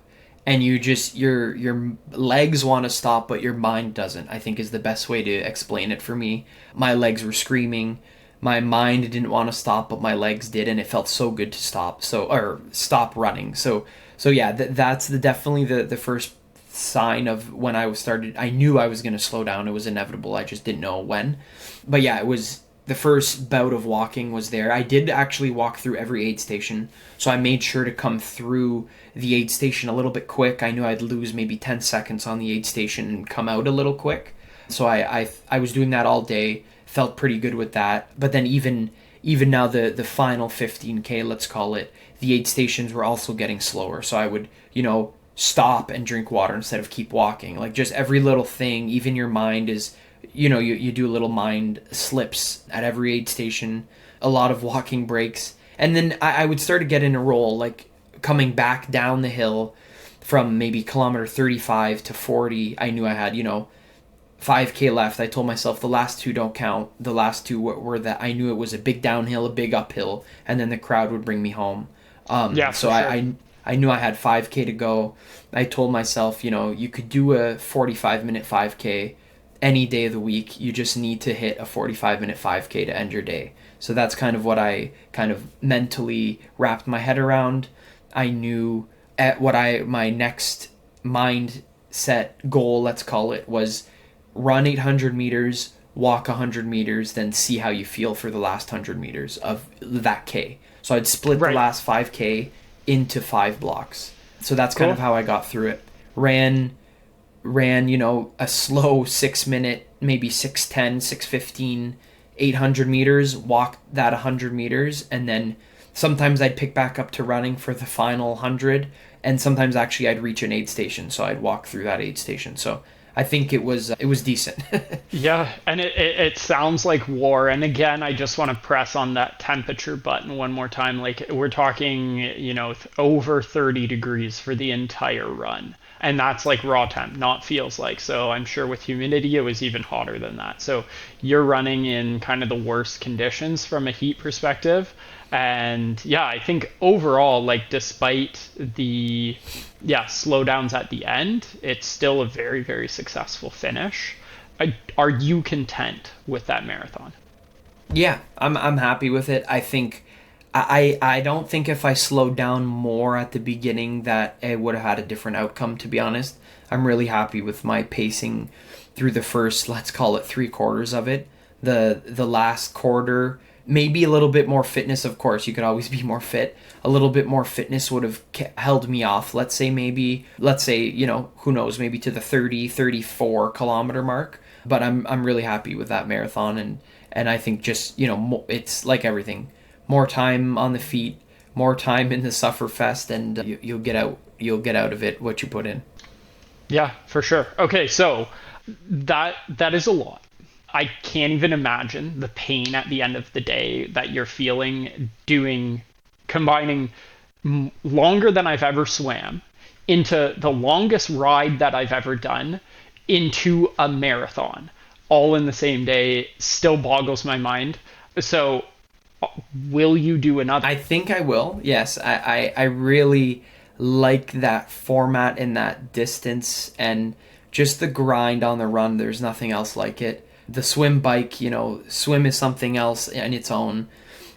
S2: and you just your legs want to stop, but your mind doesn't. I think is the best way to explain it for me. My legs were screaming. My mind didn't want to stop, but my legs did, and it felt so good to stop. Or stop running. So yeah, that's definitely the first sign of when I started. I knew I was going to slow down. It was inevitable. I just didn't know when. But yeah, it was the first bout of walking was there. I did actually walk through every aid station, so I made sure to come through the aid station a little bit quick. I knew I'd lose maybe 10 seconds on the aid station and come out a little quick. So I was doing that all day, felt pretty good with that. But then even now the final 15K, let's call it, the aid stations were also getting slower. So I would, stop and drink water instead of keep walking. Like just every little thing, even your mind is, you do little mind slips at every aid station, a lot of walking breaks. And then I would start to get in a roll, like coming back down the hill from maybe kilometer 35 to 40. I knew I had, 5K left. I told myself the last two don't count. The last two were that I knew it was a big downhill, a big uphill, and then the crowd would bring me home.
S1: Yeah,
S2: so
S1: for sure.
S2: I knew I had 5K to go. I told myself, you could do a 45-minute 5K any day of the week. You just need to hit a 45-minute 5K to end your day. So that's kind of what I kind of mentally wrapped my head around. I knew my next mindset goal, let's call it, was run 800 meters, walk 100 meters, then see how you feel for the last 100 meters of that K. So I'd split the
S1: Right.
S2: last 5K into 5 blocks. So that's kind
S1: Cool.
S2: of how I got through it. Ran, a slow 6 minute, maybe 6:10, 6:15, 800 meters, walked that 100 meters, and then sometimes I'd pick back up to running for the final 100, and sometimes actually I'd reach an aid station, so I'd walk through that aid station. So I think it was decent.
S1: Yeah, and it sounds like war. And again, I just want to press on that temperature button one more time. Like we're talking, over 30 degrees for the entire run. And that's like raw temp, not feels like. So I'm sure with humidity, it was even hotter than that. So you're running in kind of the worst conditions from a heat perspective. And yeah, I think overall, like despite the slowdowns at the end, it's still a very, very successful finish. Are you content with that marathon?
S2: Yeah, I'm happy with it. I think I don't think if I slowed down more at the beginning that it would have had a different outcome, to be honest. I'm really happy with my pacing through the first, let's call it 3/4 of it. The last quarter, maybe a little bit more fitness, of course, you could always be more fit. A little bit more fitness would have held me off, let's say, who knows, maybe to the 30, 34 kilometer mark. But I'm really happy with that marathon, and I think just, it's like everything. More time on the feet, more time in the sufferfest, and you'll get out of it what you put in.
S1: Yeah, for sure. Okay, so that is a lot. I can't even imagine the pain at the end of the day that you're feeling doing combining longer than I've ever swam into the longest ride that I've ever done into a marathon all in the same day still boggles my mind. So, will you do another?
S2: I think I will. Yes, I really like that format and that distance and just the grind on the run. There's nothing else like it. The swim bike, swim is something else in its own.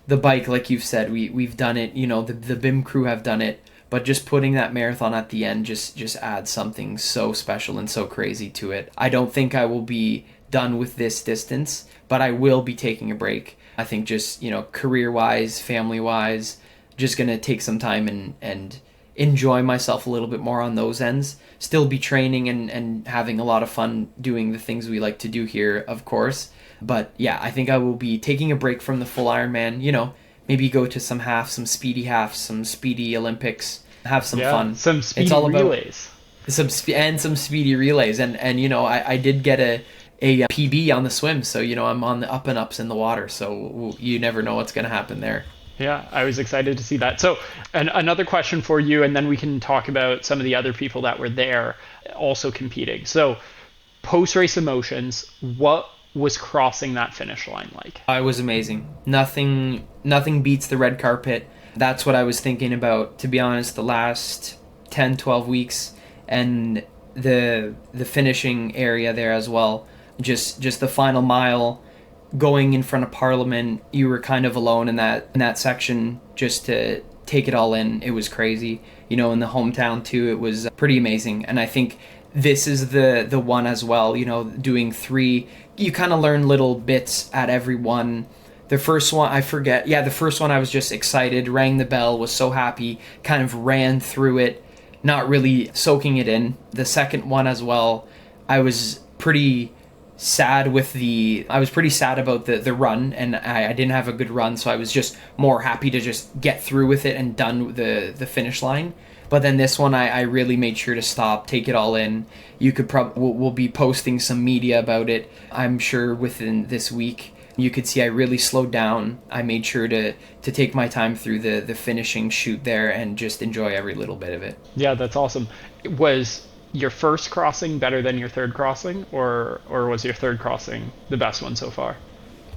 S2: The bike, like you've said, we've done it. The BIM crew have done it. But just putting that marathon at the end just adds something so special and so crazy to it. I don't think I will be done with this distance, but I will be taking a break. I think just, career-wise, family-wise, just going to take some time and enjoy myself a little bit more on those ends. Still be training and having a lot of fun doing the things we like to do here, of course. But yeah, I think I will be taking a break from the full Ironman, maybe go to some speedy halves, some speedy Olympics, have some
S1: Yeah,
S2: fun.
S1: some
S2: It's
S1: speedy
S2: all about
S1: relays.
S2: some speedy relays, and you know, I did get a PB on the swim, so you know, I'm on the up and ups in the water, so you never know what's going to happen there.
S1: Yeah, I was excited to see that. So, another question for you, and then we can talk about some of the other people that were there also competing. So, post race emotions, what was crossing that finish line like?
S2: It was amazing. Nothing beats the red carpet. That's what I was thinking about, to be honest, the last 10, 12 weeks, and the finishing area there as well. Just the final mile, going in front of Parliament, you were kind of alone in that section just to take it all in. It was crazy. You know, in the hometown too, it was pretty amazing. And I think this is the one as well, you know, doing 3, you kind of learn little bits at every one. The first one, I forget. Yeah, the first one I was just excited, rang the bell, was so happy, kind of ran through it, not really soaking it in. The second one as well, I was pretty sad about the run, and I didn't have a good run, so I was just more happy to just get through with it and done with the finish line. But then this one, I really made sure to stop, take it all in. You could we'll be posting some media about it, I'm sure, within this week. You could see I really slowed down. I made sure to take my time through the finishing shoot there and just enjoy every little bit of it.
S1: Yeah, that's awesome. Was your first crossing better than your third crossing, or was your third crossing the best one so far?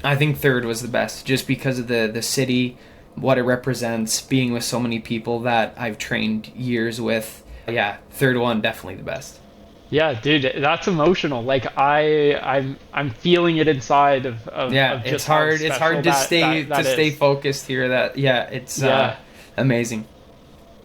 S2: I think third was the best, just because of the city, what it represents, being with so many people that I've trained years with. Yeah, third one, definitely the best.
S1: Yeah, dude, that's emotional. Like I'm feeling it inside
S2: Yeah,
S1: of just
S2: it's
S1: how
S2: hard. It's
S1: special
S2: hard to stay
S1: is.
S2: focused here. That yeah, it's
S1: Yeah,
S2: amazing.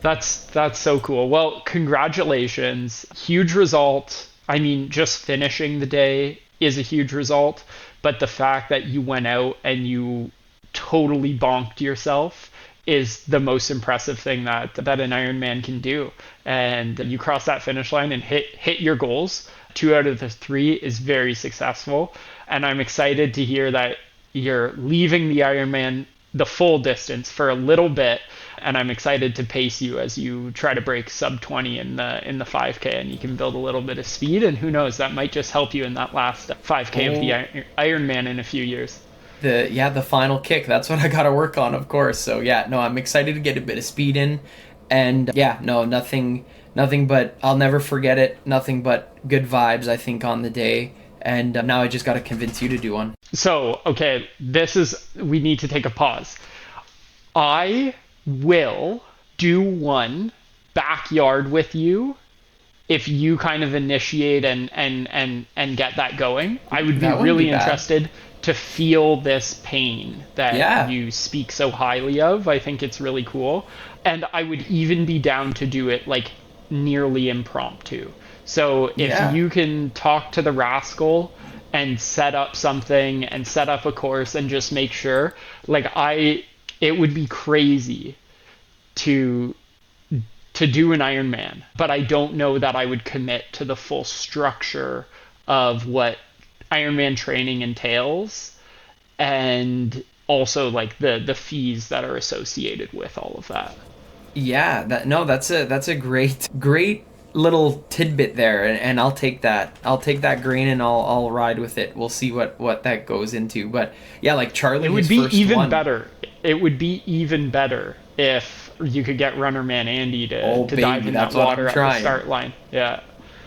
S1: that's so cool. Well, congratulations. Huge result. I mean, just finishing the day is a huge result, but the fact that you went out and you totally bonked yourself is the most impressive thing that an Ironman can do. And you cross that finish line and hit your goals. 2 out of the 3 is very successful, and I'm excited to hear that you're leaving the Ironman the full distance for a little bit, and I'm excited to pace you as you try to break sub 20 in the 5K, and you can build a little bit of speed, and who knows, that might just help you in that last 5K of the Ironman in a few years.
S2: The final kick, that's what I got to work on, of course. So yeah, no, I'm excited to get a bit of speed in, and yeah, no, nothing but, I'll never forget it, nothing but good vibes, I think, on the day. And now I just got to convince you to do one.
S1: So, okay, we need to take a pause. I will do one backyard with you if you kind of initiate and get that going. I would be
S2: That wouldn't
S1: really
S2: be bad.
S1: interested to feel this pain that
S2: Yeah.
S1: you speak so highly of. I think it's really cool. And I would even be down to do it like nearly impromptu. So if
S2: Yeah.
S1: you can talk to the rascal and set up something and set up a course and just make sure, it would be crazy to do an Ironman, but I don't know that I would commit to the full structure of what Ironman training entails, and also like the fees that are associated with all of that.
S2: Yeah, that's a great little tidbit there, and I'll take that. I'll take that grain and I'll ride with it. We'll see what that goes into. But yeah, like Charlie,
S1: It would
S2: his
S1: be
S2: first
S1: even
S2: one.
S1: better. It would be even better if you could get runner man Andy
S2: Oh
S1: to dive
S2: baby,
S1: in that
S2: that's what
S1: water
S2: I'm
S1: at the
S2: trying.
S1: start line. Yeah.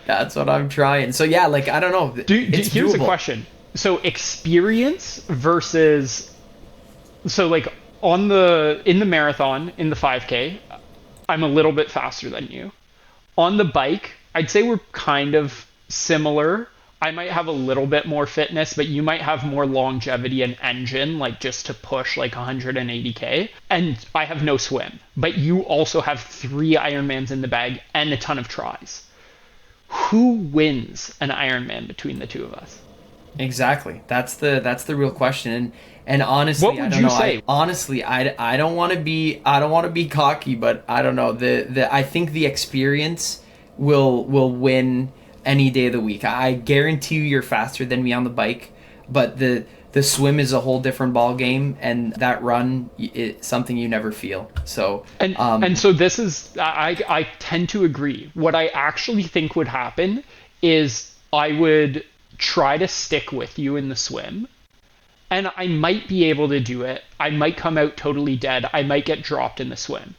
S2: That's what I'm trying. So yeah, like I don't know. It's
S1: Here's a
S2: doable.
S1: question. So experience versus, so like in the marathon, in the 5K, I'm a little bit faster than you. On the bike, I'd say we're kind of similar. I might have a little bit more fitness, but you might have more longevity and engine, like just to push like 180K. And I have no swim, but you also have 3 Ironmans in the bag and a ton of tries. Who wins an Ironman between the two of us?
S2: Exactly. That's the real question. And honestly,
S1: What
S2: I
S1: would
S2: don't
S1: you
S2: know.
S1: say?
S2: I don't want to be cocky, but I don't know. The I think the experience will win any day of the week. I guarantee you're faster than me on the bike, but The swim is a whole different ball game, and that run is something you never feel. So,
S1: And so this is I tend to agree. What I actually think would happen is I would try to stick with you in the swim, and I might be able to do it. I might come out totally dead. I might get dropped in the swim.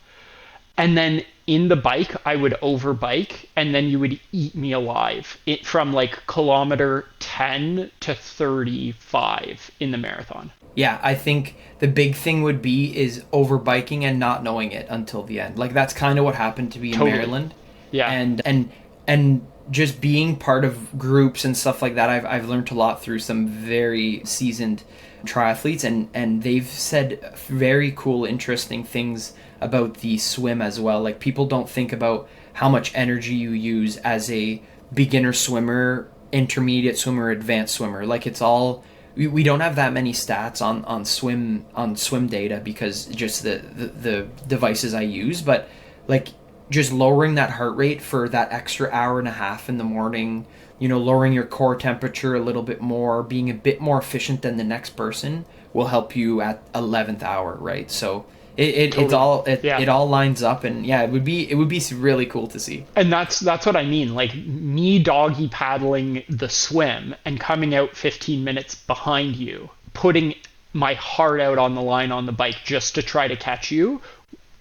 S1: And then in the bike, I would overbike, and then you would eat me alive from like kilometer 10 to 35 in the marathon.
S2: yeah, I think the big thing would be is overbiking and not knowing it until the end. Like that's kind of what happened to me in
S1: Totally.
S2: Maryland.
S1: Yeah.
S2: And just being part of groups and stuff like that, I've learned a lot through some very seasoned triathletes, and they've said very cool, interesting things about the swim as well. Like people don't think about how much energy you use as a beginner swimmer, intermediate swimmer, advanced swimmer. Like it's all we don't have that many stats on swim data because just the devices I use, but like just lowering that heart rate for that extra hour and a half in the morning, lowering your core temperature a little bit more, being a bit more efficient than the next person will help you at 11th hour, right? So
S1: Totally.
S2: it all lines up, and yeah, it would be really cool to see.
S1: And that's what I mean. Like me doggy paddling the swim and coming out 15 minutes behind you, putting my heart out on the line on the bike just to try to catch you,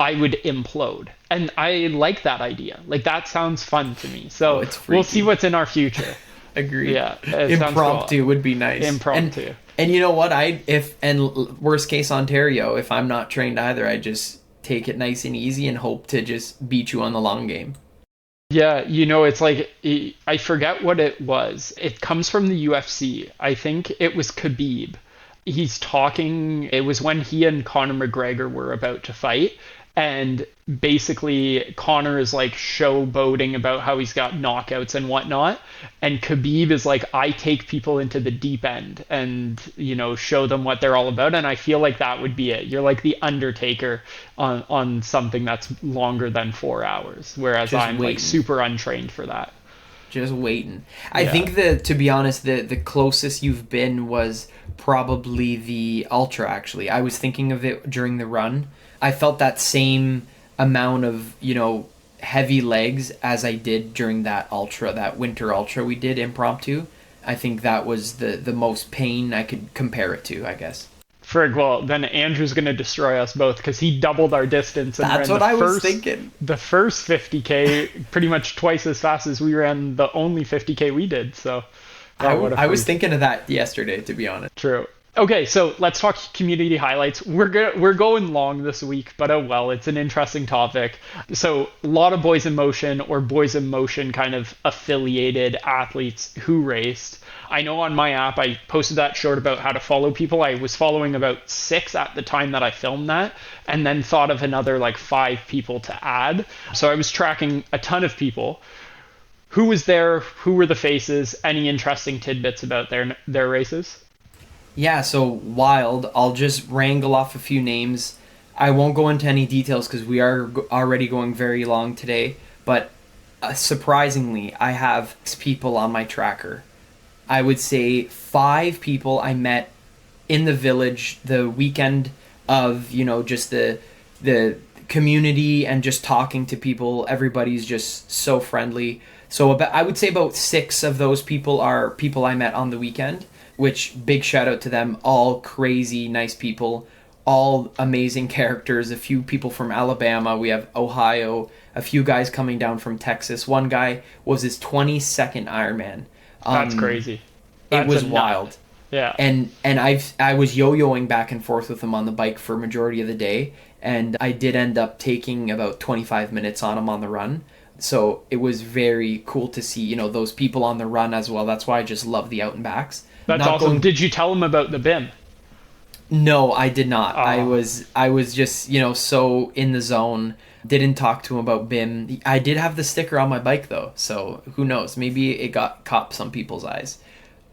S1: I would implode. And I like that idea. Like that sounds fun to me. So
S2: it's freaky.
S1: we'll see what's in our future.
S2: Agreed.
S1: Yeah, it sounds
S2: Impromptu
S1: cool.
S2: would be nice.
S1: Impromptu.
S2: And you know what? Worst case Ontario, if I'm not trained either, I just take it nice and easy and hope to just beat you on the long game.
S1: Yeah, it's like I forget what it was. It comes from the UFC. I think it was Khabib. He's talking. It was when he and Conor McGregor were about to fight, and basically Conor is like showboating about how he's got knockouts and whatnot, and Khabib is like, I take people into the deep end and show them what they're all about. And I feel like that would be it. You're like the Undertaker on something that's longer than 4 hours, whereas
S2: Just
S1: I'm
S2: waiting.
S1: like super untrained for that.
S2: Just waiting. I
S1: Yeah.
S2: think that, to be honest, the closest you've been was probably the ultra. Actually, I was thinking of it during the run. I felt that same amount of heavy legs as I did during that ultra, that winter ultra we did impromptu. I think that was the most pain I could compare it to, I guess.
S1: Frig, well, then Andrew's going to destroy us both because he doubled our distance and
S2: That's
S1: ran
S2: what I was thinking.
S1: The first 50K pretty much twice as fast as we ran the only 50K we did. So
S2: I was thinking of that yesterday, to be honest.
S1: True. Okay, so let's talk community highlights. We're going long this week, but oh well, it's an interesting topic. So a lot of Boys in Motion or Boys in Motion kind of affiliated athletes who raced. I know on my app I posted that short about how to follow people. I was following about 6 at the time that I filmed that, and then thought of another like 5 people to add. So I was tracking a ton of people. Who was there? Who were the faces? Any interesting tidbits about their races?
S2: Yeah, so wild. I'll just wrangle off a few names. I won't go into any details because we are already going very long today. But surprisingly, I have 6 people on my tracker. I would say 5 people I met in the village the weekend of, just the community and just talking to people. Everybody's just so friendly. So I would say about 6 of those people are people I met on the weekend. Which, big shout out to them, all crazy nice people, all amazing characters, a few people from Alabama, we have Ohio, a few guys coming down from Texas. One guy was his 22nd Ironman.
S1: That's crazy.
S2: It was wild.
S1: Yeah.
S2: And I was yo-yoing back and forth with him on the bike for a majority of the day, and I did end up taking about 25 minutes on him on the run. So it was very cool to see, those people on the run as well. That's why I just love the out and backs.
S1: That's awesome. Did you tell him about the BIM?
S2: No, I did not.
S1: Oh.
S2: I was just, so in the zone. Didn't talk to him about BIM. I did have the sticker on my bike though, so who knows? Maybe it caught some people's eyes.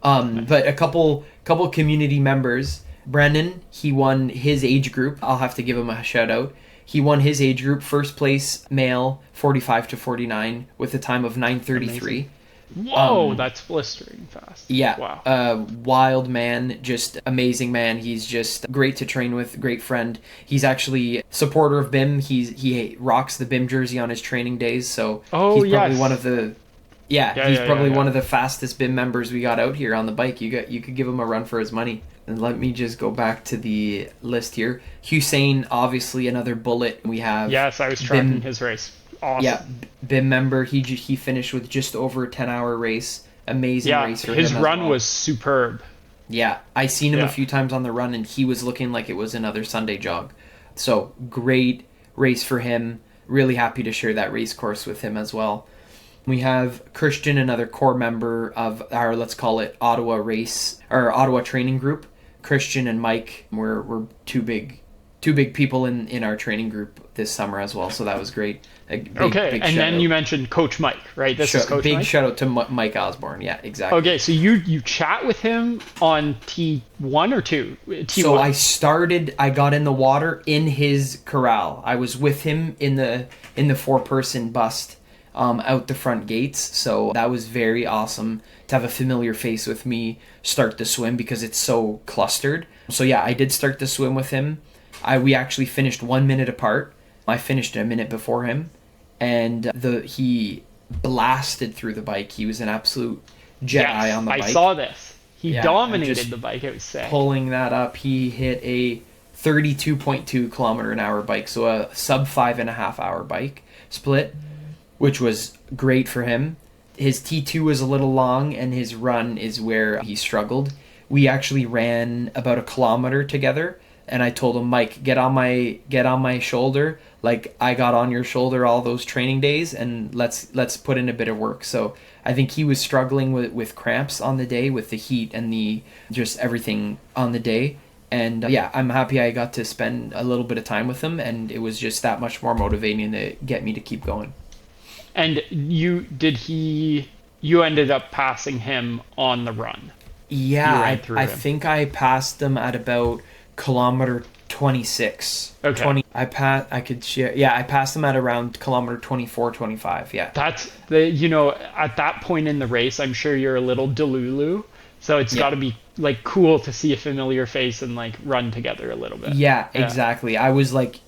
S2: But a couple community members. Brendan, he won his age group. I'll have to give him a shout out. He won his age group, first place male, 45 to 49, with a time of 9:33.
S1: Whoa, that's blistering fast.
S2: Yeah,
S1: Wow.
S2: wild man, just amazing man. He's just great to train with, great friend. He's actually supporter of BIM. He rocks the BIM jersey on his training days, so
S1: Oh
S2: he's probably one
S1: yes.
S2: of the yeah,
S1: Yeah,
S2: he's
S1: yeah, yeah,
S2: probably
S1: yeah.
S2: one of the fastest BIM members we got out here on the bike. You could give him a run for his money. And let me just go back to the list here. Hussein, obviously another bullet. We have
S1: Yes, I was tracking
S2: BIM,
S1: his race.
S2: yeah,
S1: Awesome.
S2: BIM member. He finished with just over a 10-hour race. Amazing
S1: Yeah,
S2: race for
S1: his
S2: him as
S1: run
S2: well.
S1: was superb.
S2: Yeah, I seen him a
S1: Yeah.
S2: few times on the run, and he was looking like it was another Sunday jog. So great race for him. Really happy to share that race course with him as well. We have Christian, another core member of our, let's call it, Ottawa race or Ottawa training group. Christian and Mike were two big people in our training group this summer as well. So that was great. A
S1: Okay,
S2: big
S1: and
S2: shout
S1: then you
S2: out.
S1: mentioned Coach Mike, right? This is Coach
S2: Big
S1: Mike.
S2: shout out to Mike Osborne. Yeah, exactly.
S1: Okay, so you chat with him on T1 or two?
S2: So
S1: T1.
S2: I got in the water in his corral. I was with him in the four-person bus out the front gates. So that was very awesome to have a familiar face with me start the swim because it's so clustered. So yeah, I did start the swim with him. We actually finished 1 minute apart. I finished a minute before him, and he blasted through the bike. He was an absolute Jedi
S1: Yes,
S2: on the
S1: I
S2: bike.
S1: saw this. He
S2: Yeah, and
S1: dominated
S2: just
S1: the bike. It was sick.
S2: pulling that up, he hit a 32.2 kilometer an hour bike, so a sub 5.5 hour bike split, which was great for him. His T2 was a little long, and his run is where he struggled. We actually ran about a kilometer together, and I told him, Mike, get on my shoulder, like I got on your shoulder all those training days, and let's put in a bit of work. So I think he was struggling with cramps on the day, with the heat and the just everything on the day. And yeah, I'm happy I got to spend a little bit of time with him, and it was just that much more motivating to get me to keep going.
S1: And you ended up passing him on the run.
S2: Yeah,
S1: You ran through
S2: I
S1: him.
S2: think I passed them at about kilometer 26.
S1: Okay.
S2: 20 I could share. Yeah, I passed them at around kilometer 24, 25. Yeah.
S1: That's at that point in the race, I'm sure you're a little delulu. So it's
S2: Yeah.
S1: got to be like cool to see a familiar face and like run together a little bit.
S2: Yeah,
S1: Yeah.
S2: exactly. I think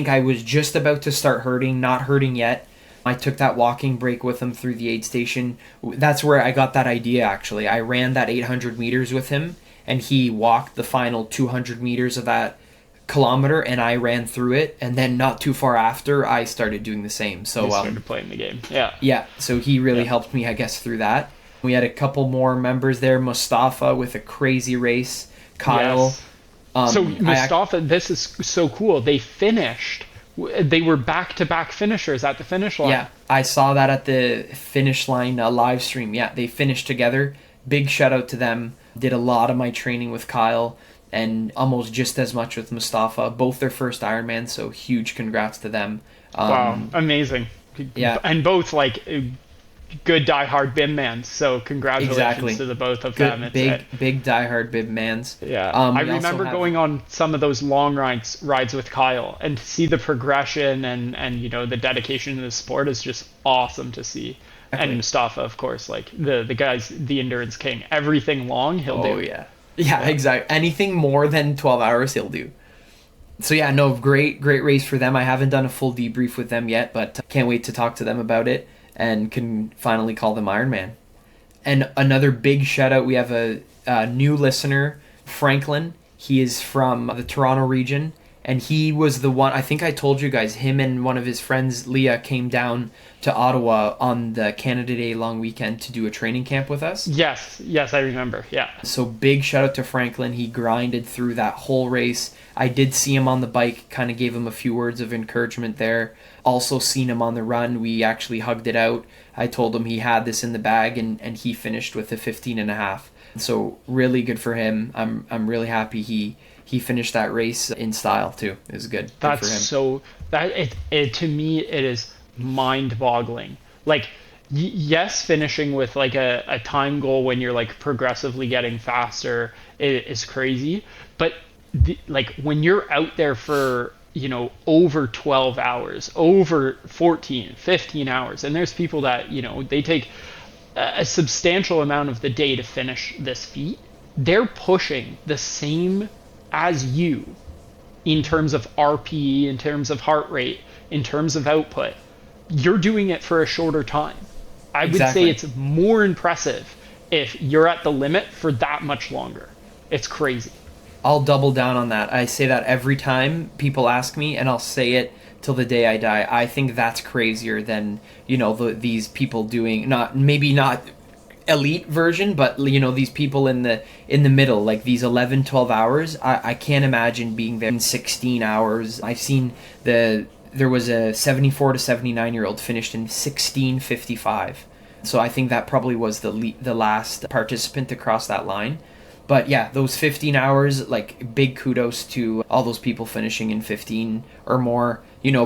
S2: I was just about to start hurting, not hurting yet. I took that walking break with him through the aid station. That's where I got that idea, actually. I ran that 800 meters with him, and he walked the final 200 meters of that kilometer, and I ran through it. And then not too far after, I started doing the same.
S1: You
S2: So,
S1: started playing the game. Yeah.
S2: yeah, so he really
S1: Yeah.
S2: helped me, I guess, through that. We had a couple more members there. Mustafa with a crazy race. Kyle.
S1: Yes. So
S2: I
S1: Mustafa, this is so cool. They finished. They were back-to-back finishers at the finish line.
S2: Yeah, I saw that at the finish line live stream. Yeah, they finished together. Big shout out to them. Did a lot of my training with Kyle and almost just as much with Mustafa. Both their first Ironman, so huge congrats to them.
S1: Wow, amazing.
S2: Yeah.
S1: And both like good diehard BIM mans. So congratulations
S2: Exactly.
S1: to the both of them.
S2: Good, big diehard bib mans.
S1: Yeah, I
S2: We also
S1: remember
S2: have-
S1: going on some of those long rides with Kyle, and to see the progression and the dedication to the sport is just awesome to see.
S2: Exactly.
S1: And Mustafa, of course, like the guy's the endurance king. Everything long he'll
S2: Oh
S1: do.
S2: yeah. Yeah, exactly. Anything more than 12 hours he'll do. So yeah, no, great race for them. I haven't done a full debrief with them yet, but can't wait to talk to them about it and can finally call them Ironman. And another big shout out, we have a new listener, Franklin. He is from the Toronto region, and he was the one, I think I told you guys, him and one of his friends, Leah, came down to Ottawa on the Canada Day long weekend to do a training camp with us.
S1: Yes, I remember. Yeah.
S2: So big shout out to Franklin. He grinded through that whole race. I did see him on the bike, kind of gave him a few words of encouragement there. Also seen him on the run. We actually hugged it out. I told him he had this in the bag, and he finished with a 15 and a half. So really good for him. I'm really happy he finished that race in style too. It was good. Good
S1: That's
S2: for him.
S1: so that it to me it is mind-boggling. Like yes, finishing with like a time goal when you're like progressively getting faster is crazy, but like when you're out there for over 12 hours, over 14, 15 hours. And there's people that, they take a substantial amount of the day to finish this feat. They're pushing the same as you in terms of RPE, in terms of heart rate, in terms of output. You're doing it for a shorter time. I would say
S2: Exactly.
S1: it's more impressive if you're at the limit for that much longer. It's crazy.
S2: I'll double down on that. I say that every time people ask me, and I'll say it till the day I die. I think that's crazier than these people doing, not maybe not elite version, but these people in the middle, like these 11, 12 hours. I can't imagine being there in 16 hours. I've seen there was a 74 to 79-year-old finished in 16:55. So I think that probably was the last participant to cross that line. But yeah, those 15 hours, like, big kudos to all those people finishing in 15 or more.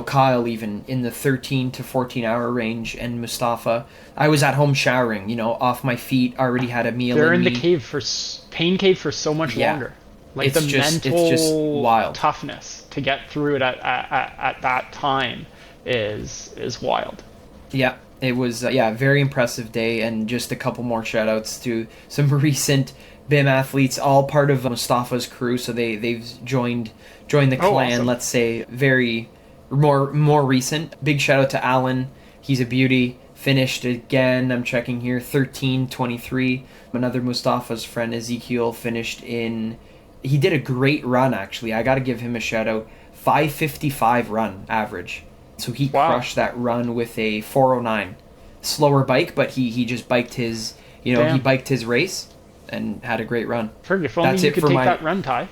S2: Kyle even in the 13 to 14 hour range, and Mustafa. I was at home showering, off my feet, already had a meal
S1: They're
S2: in
S1: in the
S2: me.
S1: cave pain cave for so much
S2: Yeah,
S1: longer. Like the
S2: it's just
S1: mental
S2: wild.
S1: toughness to get through it at that time is wild.
S2: Yeah, it was very impressive day, and just a couple more shout outs to some recent BIM athletes, all part of Mustafa's crew, so they've joined the
S1: Oh,
S2: clan,
S1: awesome.
S2: let's say, very more recent. Big shout out to Alan. He's a beauty. Finished again, I'm checking here, 13:23. Another Mustafa's friend, Ezekiel, finished in, he did a great run, actually. I got to give him a shout out. 5:55 run average. So he
S1: Wow.
S2: crushed that run with a 4:09. Slower bike, but he just biked his, he
S1: Damn.
S2: biked his race and had a great run.
S1: Ferg, if only
S2: That's
S1: you
S2: it
S1: could
S2: for
S1: take
S2: my.
S1: that run, Ty.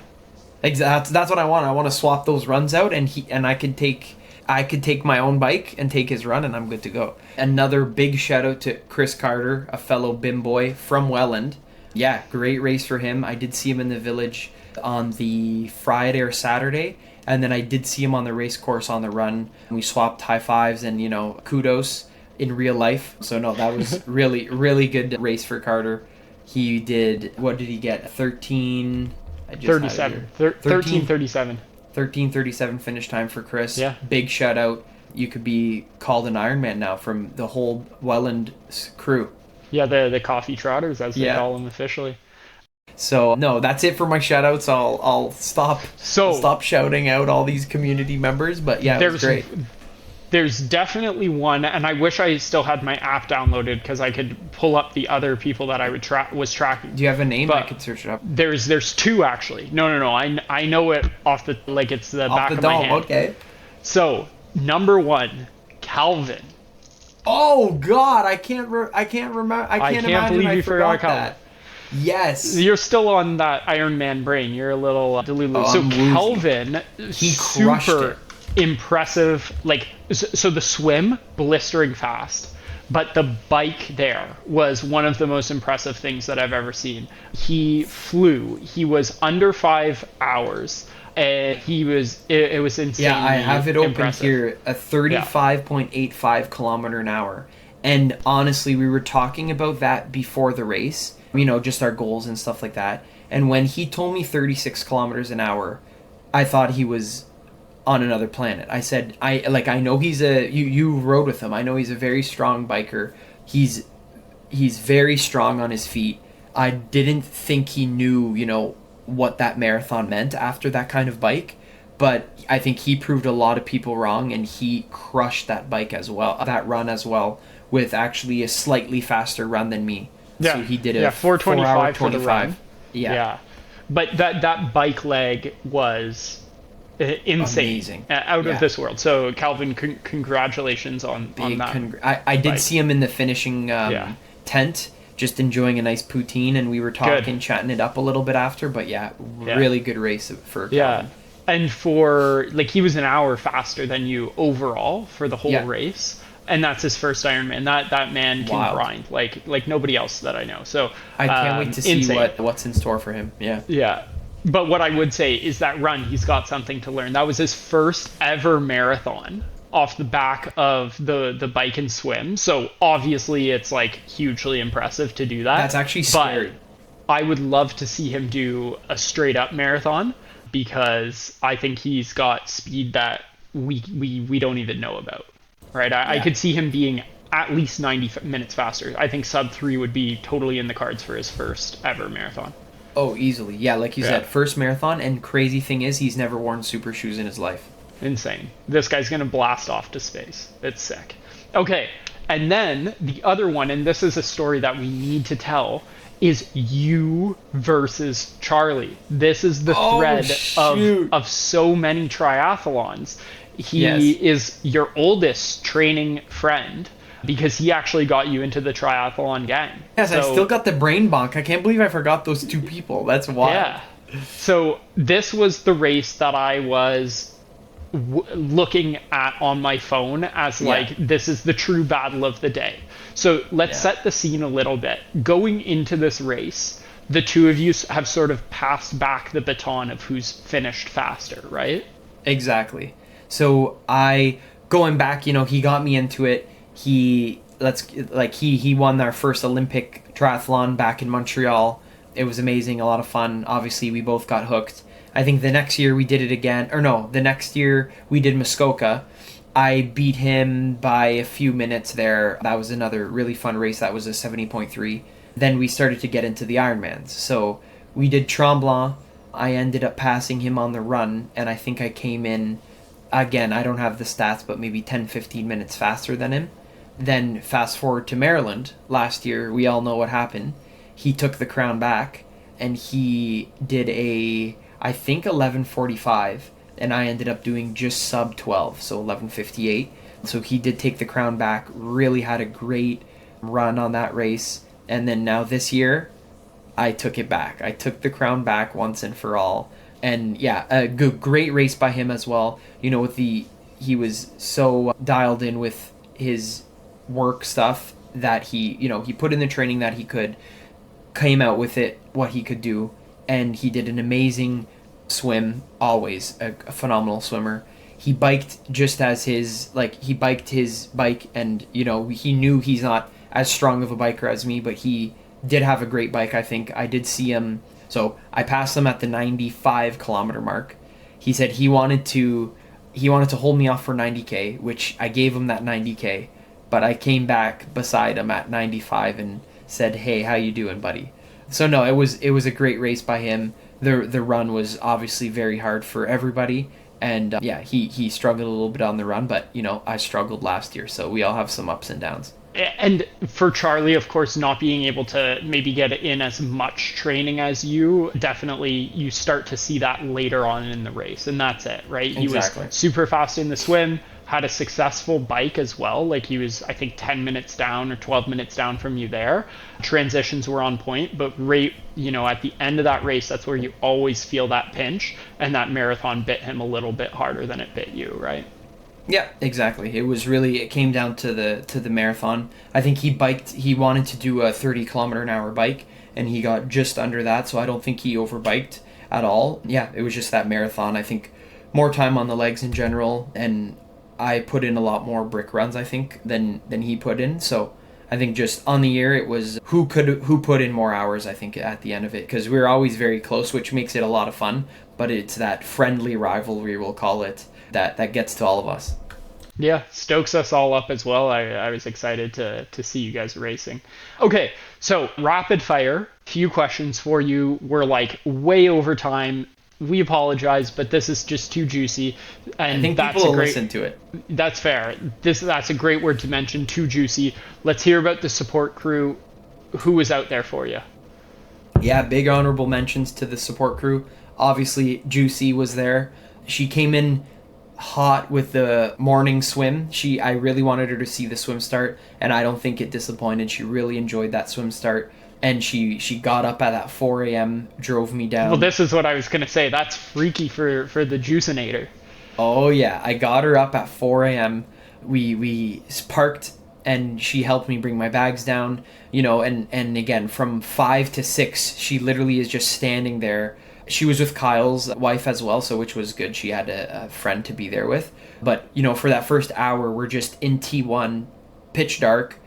S2: That's what I want. I want to swap those runs out, and I could take my own bike and take his run, and I'm good to go. Another big shout out to Chris Carter, a fellow BIM boy from Welland. Yeah, great race for him. I did see him in the village on the Friday or Saturday, and then I did see him on the race course on the run. We swapped high fives and kudos in real life. So no, that was really really good race for Carter. He did, what did he get? 13. I just had it
S1: 37.
S2: here.
S1: 13:37.
S2: 13:37 finish time for Chris.
S1: Yeah.
S2: Big shout out. You could be called an Ironman now from the whole Welland crew.
S1: Yeah, the coffee trotters, as they
S2: Yeah.
S1: call them officially.
S2: So no, that's it for my shout outs. I'll stop
S1: So
S2: stop shouting out all these community members, but yeah, it was
S1: there's
S2: great.
S1: there's definitely one, and I wish I still had my app downloaded because I could pull up the other people that I was tracking.
S2: Do you have a name? I
S1: But
S2: could search it up.
S1: there's two actually. No. I know it off the, like, it's the
S2: Off
S1: back
S2: the
S1: of my
S2: dome,
S1: hand.
S2: okay.
S1: So number one, Calvin.
S2: Oh God, I can't remember. I can't
S1: can't
S2: imagine
S1: believe
S2: I
S1: you forgot
S2: forgot that. Yes.
S1: You're still on that Iron Man brain. You're a little delulu.
S2: Oh,
S1: So
S2: I'm woozy.
S1: Calvin,
S2: He crushed
S1: super
S2: it.
S1: impressive. Like, so the swim, blistering fast, but the bike there was one of the most impressive things that I've ever seen. He flew. He was under 5 hours. And it was insane.
S2: Yeah, I have it open
S1: impressive.
S2: here. A 35.85 kilometer an hour. And honestly, we were talking about that before the race, just our goals and stuff like that. And when he told me 36 kilometers an hour, I thought he was on another planet. I said, I know you rode with him. I know he's a very strong biker. He's very strong on his feet. I didn't think he knew, what that marathon meant after that kind of bike. But I think he proved a lot of people wrong, and he crushed that run as well, with actually a slightly faster run than me.
S1: Yeah.
S2: So he did
S1: Yeah,
S2: a
S1: 4:25 for the
S2: 4:25.
S1: run.
S2: Yeah.
S1: But that bike leg was insane.
S2: Amazing.
S1: Out
S2: Yeah.
S1: of this world. So Calvin, congratulations on that.
S2: I did
S1: bike.
S2: see him in the finishing tent, just enjoying a nice poutine, and we were talking, chatting it up a little bit after. But yeah, really good race for Calvin.
S1: Yeah. And for, like, he was an hour faster than you overall for the whole race. And that's his first Ironman. That man can grind like nobody else that I know. So
S2: I can't wait to see
S1: insane.
S2: what's in store for him. Yeah.
S1: Yeah. But what I would say is that run, he's got something to learn. That was his first ever marathon off the back of the bike and swim. So obviously it's like hugely impressive to do that.
S2: That's actually scary.
S1: But I would love to see him do a straight up marathon. because I think he's got speed that we don't even know about. Right? I
S2: Yeah.
S1: could see him being at least 90 minutes faster. I think sub 3 would be totally in the cards for his first ever marathon.
S2: Oh, easily. Yeah, like you
S1: Yeah.
S2: said, first marathon, and crazy thing is he's never worn super shoes in his life.
S1: Insane. This guy's going to blast off to space. It's sick. Okay. And then the other one, and this is a story that we need to tell, is you versus Charlie. This is the
S2: Oh,
S1: thread
S2: shoot.
S1: of so many triathlons. He
S2: Yes.
S1: is your oldest training friend because he actually got you into the triathlon gang.
S2: Yes, I
S1: So
S2: still got the brain bonk. I can't believe I forgot those two people. That's wild.
S1: yeah. So this was the race that I was looking at on my phone as like this is the true battle of the day. So let's
S2: Yeah.
S1: set the scene a little bit. Going into this race, the two of you have sort of passed back the baton of who's finished faster, right?
S2: Exactly. So I going back, he got me into it. He won our first Olympic triathlon back in Montreal. It was amazing, a lot of fun. Obviously, we both got hooked. I think the next year we did it again. Or no, the next year we did Muskoka. I beat him by a few minutes there. That was another really fun race. That was a 70.3. Then we started to get into the Ironmans. So we did Tremblant. I ended up passing him on the run, and I think I came in, again, I don't have the stats, but maybe 10, 15 minutes faster than him. Then fast forward to Maryland last year, we all know what happened. He took the crown back, and he did I think 11:45, and I ended up doing just sub 12, so 11:58. So he did take the crown back, really had a great run on that race. And then now this year, I took it back. I took the crown back once and for all. And yeah, a great race by him as well. He was so dialed in with his work stuff that he put in the training that he could, came out with it, what he could do. And he did an amazing swim, always a phenomenal swimmer. He biked just as he biked his bike, and he knew he's not as strong of a biker as me, but he did have a great bike. I think I did see him. So I passed him at the 95-kilometer mark. He said he wanted to hold me off for 90K, which I gave him that 90K, but I came back beside him at 95 and said, "Hey, how you doing, buddy?" So no, it was a great race by him. The run was obviously very hard for everybody, and he struggled a little bit on the run, but I struggled last year, so we all have some ups and downs.
S1: And for Charlie, of course, not being able to maybe get in as much training as you, definitely you start to see that later on in the race, and that's it, right? He was
S2: Exactly.
S1: super fast in the swim, had a successful bike as well. Like he was, I think, 10 minutes down or 12 minutes down from you there. Transitions were on point, but at the end of that race, that's where you always feel that pinch, and that marathon bit him a little bit harder than it bit you, right?
S2: Yeah, exactly. It came down to the marathon. I think he wanted to do a 30-kilometer-an-hour bike, and he got just under that, so I don't think he overbiked at all. Yeah, it was just that marathon. I think more time on the legs in general, and I put in a lot more brick runs, I think, than he put in. So I think just on the year, it was who put in more hours, I think, at the end of it, because we were always very close, which makes it a lot of fun, but it's that friendly rivalry, we'll call it, that gets to all of us.
S1: Yeah, stokes us all up as well. I was excited to see you guys racing. Okay, so rapid fire. Few questions for you. We're like way over time. We apologize, but this is just too juicy,
S2: I
S1: and
S2: think
S1: that's
S2: people
S1: a
S2: will
S1: great.
S2: listen to it.
S1: That's fair. That's a great word to mention. Too juicy. Let's hear about the support crew. Who was out there for you?
S2: Yeah, big honorable mentions to the support crew. Obviously, Juicy was there. She came in hot with the morning swim. I really wanted her to see the swim start, and I don't think it disappointed. She really enjoyed that swim start, and she got up at that 4 a.m., drove me
S1: Well,
S2: down.
S1: this is what I was gonna say. That's freaky for the juicinator.
S2: Oh yeah, I got her up at 4 a.m. We parked, and she helped me bring my bags down. And again, from 5 to 6, she literally is just standing there. She was with Kyle's wife as well, so which was good. She had a friend to be there with. But for that first hour, we're just in T1, pitch dark.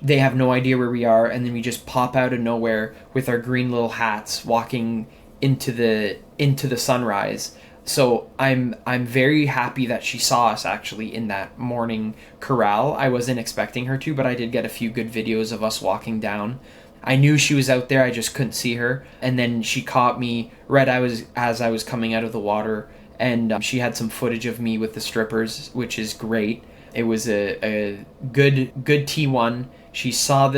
S2: They have no idea where we are, and then we just pop out of nowhere with our green little hats, walking into the sunrise. So I'm very happy that she saw us actually in that morning corral. I wasn't expecting her to, but I did get a few good videos of us walking down. I knew she was out there, I just couldn't see her. And then she caught me as I was coming out of the water, and she had some footage of me with the strippers, which is great. It was a good T1. She saw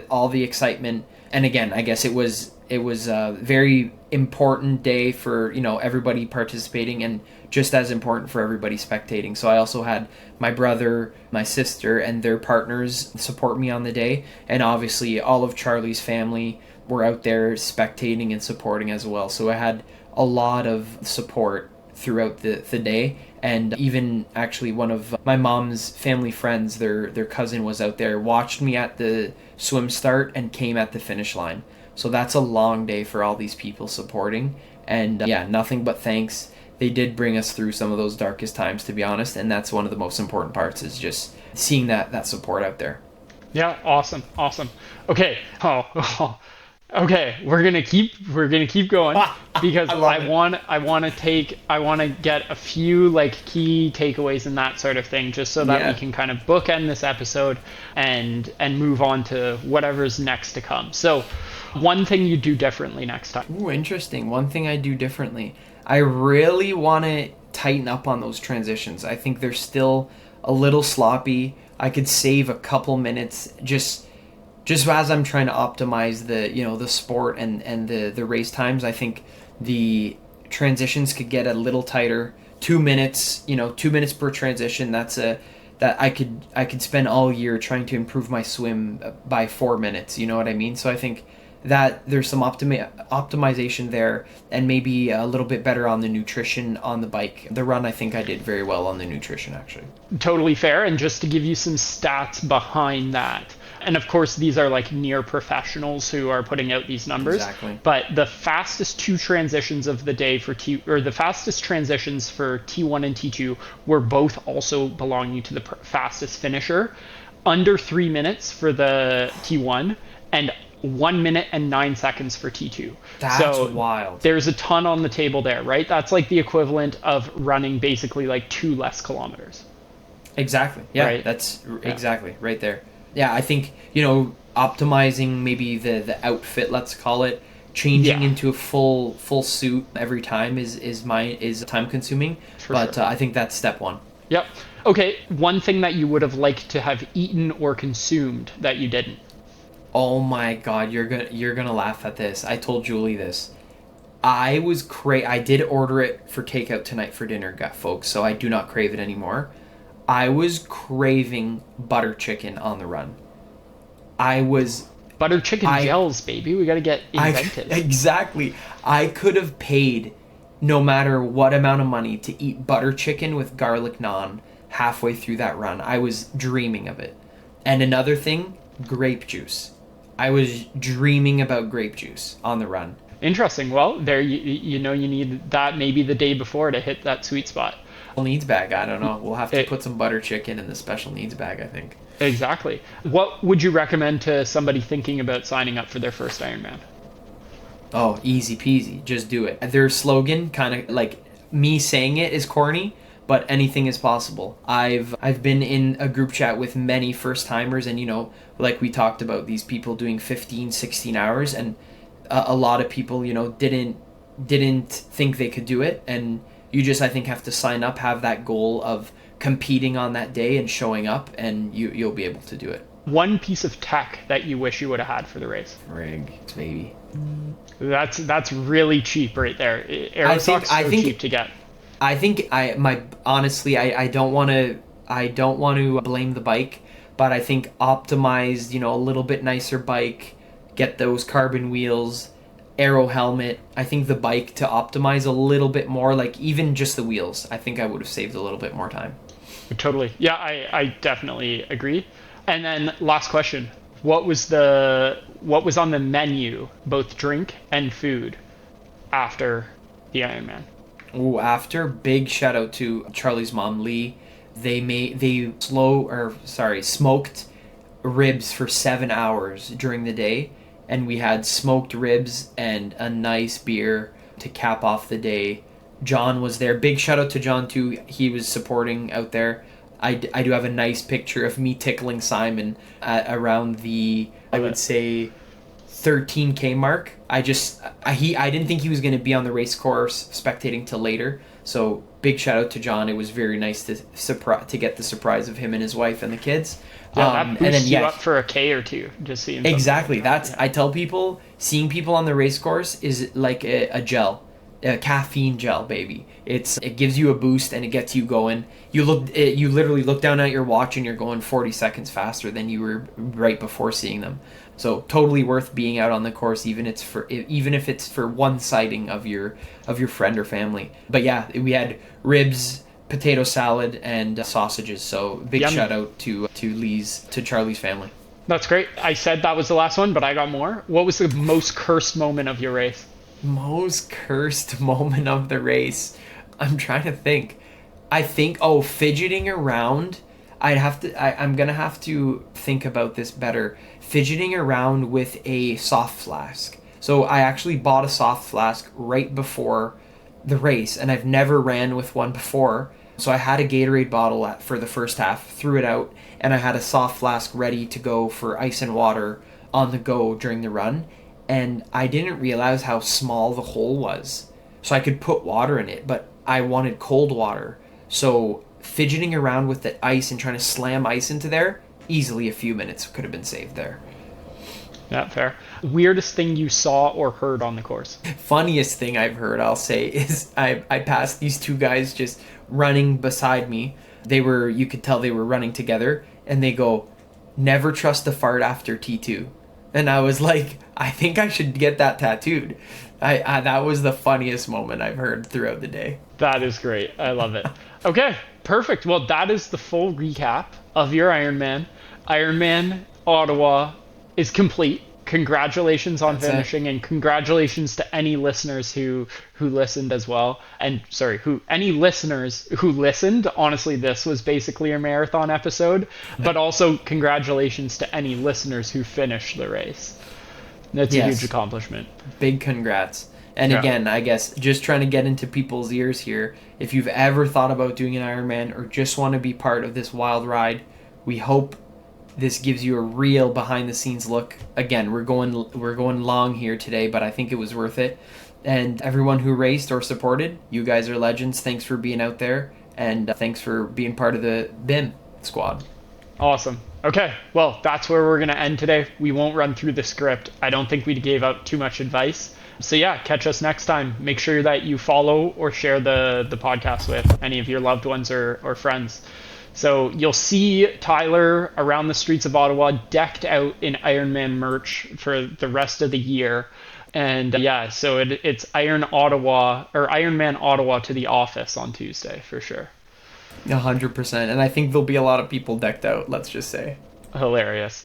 S2: all the excitement, and again, I guess it was a very important day for everybody participating, and just as important for everybody spectating. So I also had my brother, my sister, and their partners support me on the day, and obviously all of Charlie's family were out there spectating and supporting as well. So I had a lot of support throughout the day, and even actually one of my mom's family friends, their cousin was out there, watched me at the swim start and came at the finish line. So that's a long day for all these people supporting, and yeah, nothing but thanks. They did bring us through some of those darkest times, to be honest, and that's one of the most important parts, is just seeing that support out there.
S1: Yeah, awesome. Okay. Okay, we're gonna keep going because
S2: I love it.
S1: I want to get a few like key takeaways and that sort of thing, just so that we
S2: Yeah.
S1: can kind of bookend this episode and move on to whatever's next to come. So, one thing you do differently next time.
S2: Ooh, interesting. One thing I do differently. I really want to tighten up on those transitions. I think they're still a little sloppy. I could save a couple minutes just as I'm trying to optimize the sport and the race times. I think the transitions could get a little tighter. 2 minutes, 2 minutes per transition. That I could spend all year trying to improve my swim by 4 minutes. You know what I mean? So I think that there's some optimization there, and maybe a little bit better on the nutrition on the bike. The run, I think I did very well on the nutrition, actually.
S1: Totally fair. And just to give you some stats behind that, and of course these are like near professionals who are putting out these numbers.
S2: Exactly.
S1: But the fastest two transitions of the day the fastest transitions for T1 and T2 were both also belonging to the fastest finisher, under 3 minutes for the T1 and 1 minute and 9 seconds for T2.
S2: That's
S1: so
S2: wild.
S1: there's a ton on the table there, right? That's like the equivalent of running basically like 2 less kilometers.
S2: Exactly. Yeah,
S1: Right.
S2: that's
S1: Yeah.
S2: exactly right there. Yeah, I think, optimizing maybe the outfit, let's call it, changing
S1: Yeah.
S2: into a full suit every time is time consuming,
S1: For
S2: but
S1: sure.
S2: I think that's step one.
S1: Yep. Okay, one thing that you would have liked to have eaten or consumed that you didn't.
S2: Oh my god, you're gonna laugh at this. I told Julie this. I did order it for takeout tonight for dinner, folks, so I do not crave it anymore. I was craving butter chicken on the run. I was
S1: Butter chicken
S2: I
S1: gels, baby. We got to get inventive.
S2: exactly. I could have paid no matter what amount of money to eat butter chicken with garlic naan halfway through that run. I was dreaming of it. And another thing, grape juice. I was dreaming about grape juice on the run.
S1: Interesting. Well, there you need that maybe the day before to hit that sweet spot.
S2: Special needs bag, I don't know. We'll have to
S1: It,
S2: put some butter chicken in the special needs bag, I think.
S1: exactly. What would you recommend to somebody thinking about signing up for their first Ironman?
S2: Oh, easy peasy. Just do it. Their slogan, kind of like me saying it, is corny, but anything is possible. I've been in a group chat with many first timers, and like we talked about, these people doing 15, 16 hours, and a lot of people, didn't think they could do it, and you just, I think, have to sign up, have that goal of competing on that day and showing up, and you'll be able to do it.
S1: One piece of tech that you wish you would have had for the race.
S2: Rig, baby.
S1: That's really cheap right there. Aerosock's so cheap to get.
S2: I think honestly, I don't want to blame the bike, but I think optimized, a little bit nicer bike, get those carbon wheels, aero helmet. I think the bike to optimize a little bit more, like even just the wheels, I think I would have saved a little bit more time.
S1: Totally. Yeah, I definitely agree. And then last question. What was on the menu, both drink and food, after the Ironman?
S2: Ooh, after, big shout out to Charlie's mom, Lee. They smoked ribs for 7 hours during the day, and we had smoked ribs and a nice beer to cap off the day. John was there. Big shout out to John too. He was supporting out there. I do have a nice picture of me tickling Simon at around the, I would say, 13K mark. I didn't think he was going to be on the race course spectating till later. So big shout out to John. It was very nice to get the surprise of him and his wife and the kids.
S1: Yeah, that boosts you up for a K or two, just seeing.
S2: Exactly. I tell people, seeing people on the race course is like a gel. A caffeine gel, baby. It gives you a boost and it gets you going. You literally look down at your watch and you're going 40 seconds faster than you were right before seeing them. So totally worth being out on the course, even if it's for one sighting of your friend or family. But yeah, we had ribs, potato salad, and sausages. So big
S1: Yummy.
S2: shout out to Charlie's family.
S1: That's great. I said that was the last one, but I got more. What was the most cursed moment of your race?
S2: Most cursed moment of the race. I'm trying to think. Fidgeting around. I'm gonna have to think about this better. Fidgeting around with a soft flask. So I actually bought a soft flask right before the race, and I've never ran with one before. So I had a Gatorade bottle for the first half, threw it out, and I had a soft flask ready to go for ice and water on the go during the run. And I didn't realize how small the hole was. So I could put water in it, but I wanted cold water. So fidgeting around with the ice and trying to slam ice into there, easily a few minutes could have been saved there.
S1: Yeah, fair. Weirdest thing you saw or heard on the course?
S2: Funniest thing I've heard, I'll say, is I passed these two guys just running beside me. You could tell they were running together, and they go, "Never trust a fart after T2." And I was like, I think I should get that tattooed. That was the funniest moment I've heard throughout the day.
S1: That is great. I love it. Okay, perfect. Well, that is the full recap of your Ironman. Ironman Ottawa is complete. Congratulations on finishing, and congratulations to any listeners who listened as well. And sorry, any listeners who listened. Honestly, this was basically a marathon episode, but also congratulations to any listeners who finished the race. That's a huge accomplishment.
S2: Big congrats. And again, I guess just trying to get into people's ears here. If you've ever thought about doing an Ironman or just want to be part of this wild ride, we hope this gives you a real behind the scenes look. Again, we're going long here today, but I think it was worth it. And everyone who raced or supported, you guys are legends. Thanks for being out there, and thanks for being part of the BIM squad.
S1: Awesome. Okay, well, that's where we're going to end today. We won't run through the script. I don't think we gave out too much advice. So yeah, catch us next time. Make sure that you follow or share the podcast with any of your loved ones or friends. So you'll see Tyler around the streets of Ottawa decked out in Ironman merch for the rest of the year. And yeah, so it's Ironman Ottawa to the office on Tuesday for sure.
S2: 100%. And I think there'll be a lot of people decked out, let's just say.
S1: Hilarious.